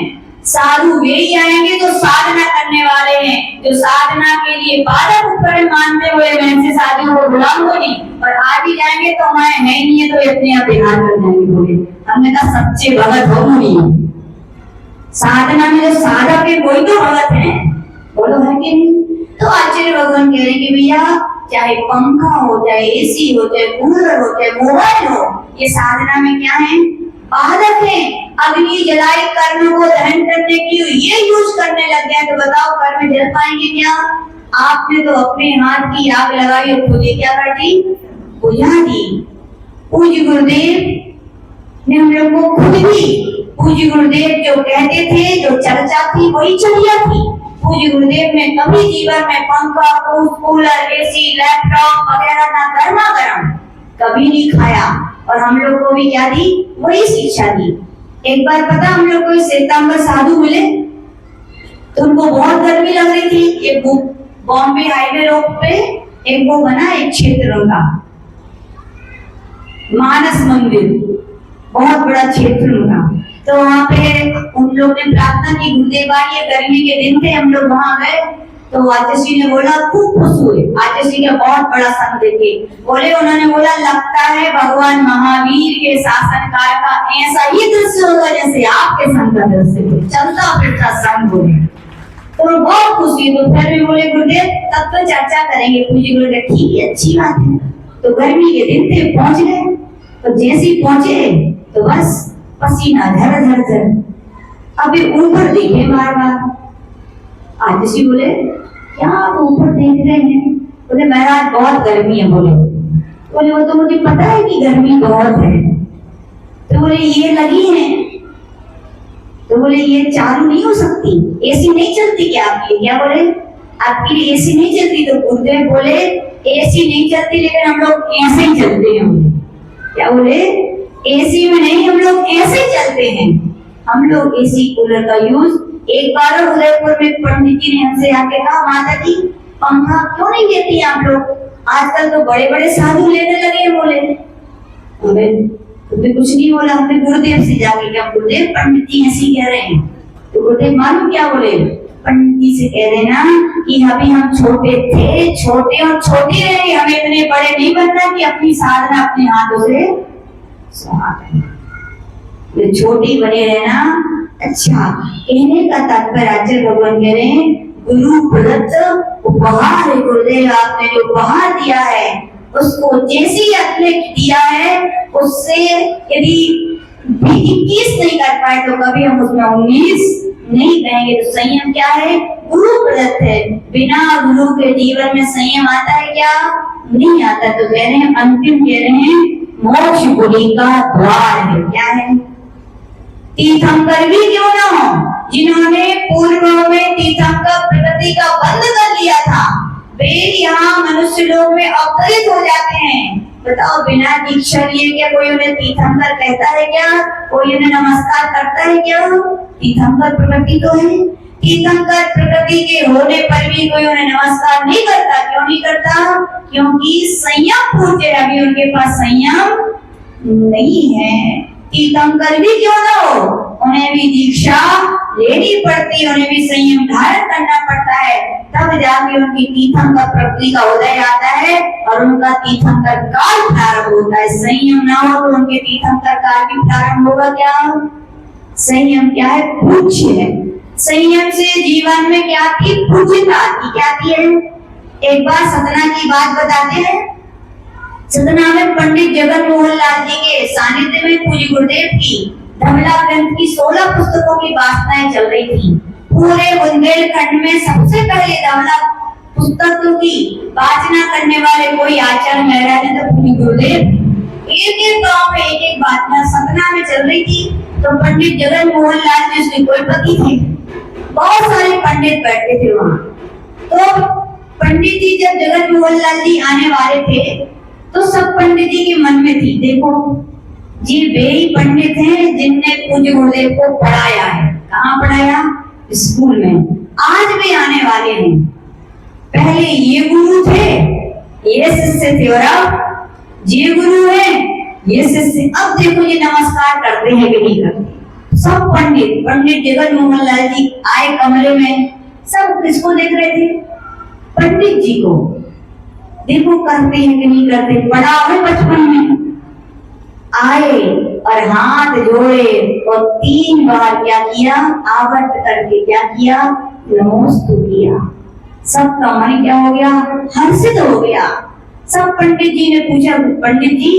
साधु वे ही आएंगे जो साधना करने वाले हैं, जो साधना के लिए बाधक उपकरण मानते हुए मैं ऐसे साधुओं को बुलाऊंगा नहीं, और आ भी जाएंगे तो हमारे है नहीं है तो अपने आप बिहार कर जाएंगे। बोले हमने कहा सच्चे भगत हो नहीं, साधना में जो साधक है वही तो भगत है। बोलो है कि नहीं? तो आचार्य भगवान कह रहे कि भैया चाहे पंखा हो, चाहे एसी हो, चाहे कूलर हो, चाहे मोबाइल हो, ये साधना में क्या है? बाधक है। अग्नि जलाई कर्म को दहन करने की, ये यूज करने लग गया तो बताओ कर्म जल पाएंगे क्या? आपने तो अपने हाथ की आग लगाई और खुद ही क्या कर दी? बुझा दी। पूज्य गुरुदेव ने हम लोग को खुद भी, पूज्य गुरुदेव जो कहते थे, जो चर्चा थी वही चर्चा थी। पूज्य गुरुदेव ने कभी जीवन में पंखा, कूलर, एसी, लैपटॉप वगैरह ना गर्मा गर्म कभी नहीं खाया, और हम लोग को भी क्या दी? वही शिक्षा दी। एक बार पता हम लोग को श्वेतांबर साधु मिले तो उनको बहुत गर्मी लग रही थी। एक बॉम्बे हाईवे रोड पे एक वो बना एक क्षेत्र का मानस मंदिर, बहुत बड़ा क्षेत्र उनका। तो वहाँ पे उन लोग ने प्रार्थना की, गुरुदेव आइए, गर्मी के दिन थे, हम लोग वहाँ गए तो आचार्य ने बोला, खूब खुश हुए। आचार्य का बहुत बड़ा संग देखे, बोले उन्होंने बोला लगता है भगवान महावीर के शासन काल का ऐसा ही दृश्य होगा जैसे आपके संग का दृश्य है, चलता फिरता संग। बोले तो बहुत खुश हुई। तो फिर भी बोले गुरुदेव तब तो चर्चा करेंगे। पूज्य गुरुदेव ठीक है, अच्छी बात है। तो गर्मी के दिन थे, पहुंच गए। तो जैसे ही पहुंचे तो बस पसीना झर झर झर। अभी ऊपर देखे बार बार। आचार्य बोले क्या आप ऊपर देख रहे हैं? बोले महाराज बहुत गर्मी है। बोले बोले वो तो मुझे पता है कि गर्मी बहुत है। तो बोले ये लगी है, तो बोले ये चालू नहीं हो सकती, एसी नहीं चलती क्या आपकी? क्या बोले आपकी लिए एसी नहीं चलती? तो गुरुदेव बोले एसी नहीं चलती लेकिन हम लोग ऐसे ही चलते हैं। क्या बोले? एसी में नहीं, हम लोग ऐसे ही चलते हैं। हम लोग एसी कूलर का यूज, एक बार उदयपुर में पंडित जी ने हमसे आके कहा माता जी पंखा क्यों नहीं लेती आप लोग, आजकल तो बड़े बड़े साधु लेने लगे हैं। बोले तो कुछ नहीं बोला, हमने गुरुदेव से जाके क्या गुरुदेव पंडित जी ऐसी कह रहे हैं। तो गुरुदेव मालूम क्या बोले? पंडित जी से कह देना कि अभी हम छोटे थे, छोटे और छोटे रहे, हमें इतने बड़े नहीं बनना कि अपनी साधना अपने हाथों से छोटी बने रहना। अच्छा, कहने का तात्पर्य आचार्य भगवान कह रहे हैं गुरु प्रदत्त उपहार है। गुरुदेव आपने जो उपहार दिया है उसको जैसे आपने दिया है उससे यदि 21 नहीं कर पाए तो कभी हम उसमें 19 नहीं कहेंगे। तो संयम क्या है? गुरु प्रदत्त है। बिना गुरु के जीवन में संयम आता है क्या? नहीं आता। तो कह रहे हैं अंतिम कह रहे हैं मोक्ष पुरी का द्वार है। क्या है? तीर्थंकर भी क्यों ना हो, जिन्होंने पूर्व में तीर्थंकर प्रकृति का बंद कर लिया था, वे यहाँ मनुष्य लोग में अवतरित हो जाते हैं। बताओ बिना दीक्षा लिए क्या कोई उन्हें तीर्थंकर कहता है क्या? कोई उन्हें नमस्कार करता है क्या? तीर्थंकर प्रकृति तो है। तीर्थंकर प्रकृति के होने पर भी कोई उन्हें नमस्कार नहीं करता। क्यों नहीं करता? क्योंकि संयम पूज्य, अभी उनके पास संयम नहीं है। तीर्थंकर भी क्यों ना हो, उन्हें भी दीक्षा लेनी पड़ती है, उन्हें भी संयम धारण करना पड़ता है, तब जाके उनकी तीर्थंकर प्रकृति का उदय आता है और उनका तीर्थंकर काल प्रारंभ होता है। संयम ना हो तो उनके तीर्थंकर काल भी प्रारंभ होगा क्या? संयम क्या है? पूज्य है। संयम से जीवन में क्या थी? पूज्यता आती। क्या थी है? एक बार सतना की बात बताते हैं। सतना में पंडित जगन मोहन लाल जी के सानिध्य में पूज्य गुरुदेव की धमला ग्रंथ की 16 पुस्तकों की वासनाएं चल रही थी। पूरे बुंदेलखंड में सबसे पहले धमला पुस्तकों की वाचना करने वाले कोई आचार्य महाराज है तो पूज्य गुरुदेव। एक गांव में एक वाचना सतना में चल रही थी। तो पंडित जगन मोहन लाल जी उसके कुलपति थे। बहुत सारे पंडित बैठे थे वहाँ। तो पंडित जी जब जगन मोहन लाल जी आने वाले थे तो सब पंडित जी के मन में थी, देखो जी वे ही पंडित हैं जिनने पूज्य गुरुदेव को पढ़ाया है। कहाँ पढ़ाया? स्कूल में। आज भी आने वाले हैं। पहले ये गुरु थे, ये शिष्य थे, और अब ये गुरु है, ये शिष्य। अब देखो ये नमस्कार करते हैं कि नहीं करते? सब पंडित जगन मोहन लाल जी आए कमरे में। सब किसको देख रहे थे? पंडित जी को। देखो करते हैं कि नहीं करते? पढ़ा है बचपन में। आए और हाथ जोड़े और 3 बार क्या किया? आवर्त करके क्या किया? नमोस्तु किया। सबका मन क्या हो गया? हर्षित हो गया। सब पंडित जी ने पूछा पंडित जी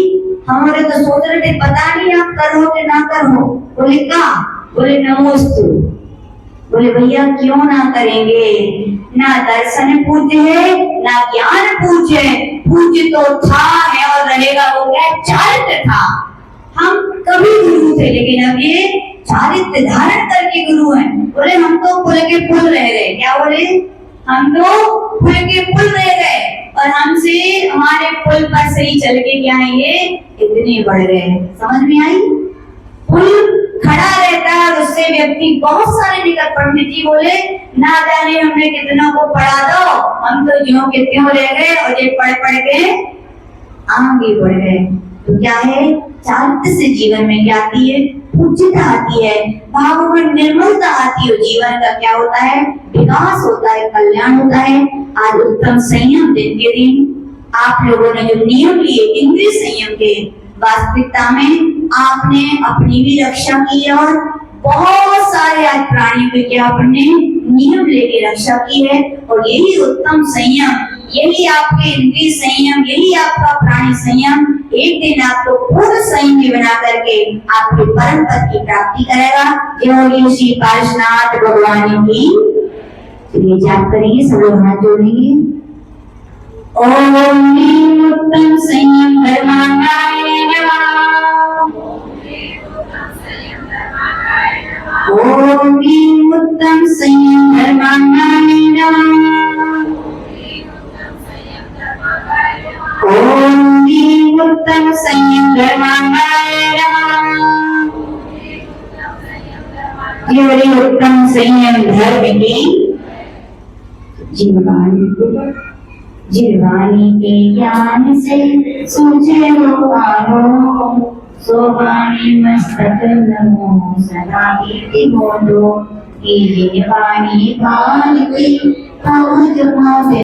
हमारे तो सोच रहे थे पता नहीं आप करो कि ना करो। बोले क्या? बोले नमोस्तु। बोले भैया क्यों ना करेंगे? ना दर्शन पूज्य है ना ज्ञान पूज्य है। पूज्य तो था है और रहेगा वो क्या? चारित्र था। हम कभी गुरु थे लेकिन अब ये चारित्र धारण करके गुरु हैं। बोले हम तो पुल के पुल रह गए। क्या बोले? हम तो पुल के पुल रह गए और हमसे हमारे पुल पर सही चल के क्या है ये इतने बढ़ गए। समझ में आई? पुल खड़ा रहता है और उससे व्यक्ति बहुत सारे निकल। पंडित जी बोले ना जाने हमने कितना को पढ़ा दो, हम तो ज्यों के त्यों रह गए और ये पढ़ के आगे बढ़ गए। तो क्या है? चारित्र से जीवन में क्या आती है? पूज्यता आती है, भावों में निर्मलता आती है। जीवन का क्या होता है? विकास होता है, कल्याण होता है। आज उत्तम संयम दिन के दिन आप लोगों ने जो नियम लिए इंद्रिय संयम के, वास्तविकता में आपने अपनी भी रक्षा की और बहुत सारे आज प्राणियों की क्या आपने नियम लेके रक्षा की है। और यही उत्तम संयम, यही आपके इंद्रिय संयम, यही आपका प्राणी संयम एक दिन आपको पूर्ण संयमी बना करके आपके परम पद की प्राप्ति करेगा। जो श्री पार्श्वनाथ भगवान की जाप करेंगे, सब लोग हाथ जोड़ेंगे। ओम उत्तम संयम ओम ह्रीं उत्तम संयम धर्मांगाय नमः। ये बड़ी उत्तम संयम धर्म की जिह्वानी के ज्ञान से सूझे लोकानो, सोवाणी मस्तक नमो सदा कीर्ति मोदो, ये जिह्वानी काल की पहुँच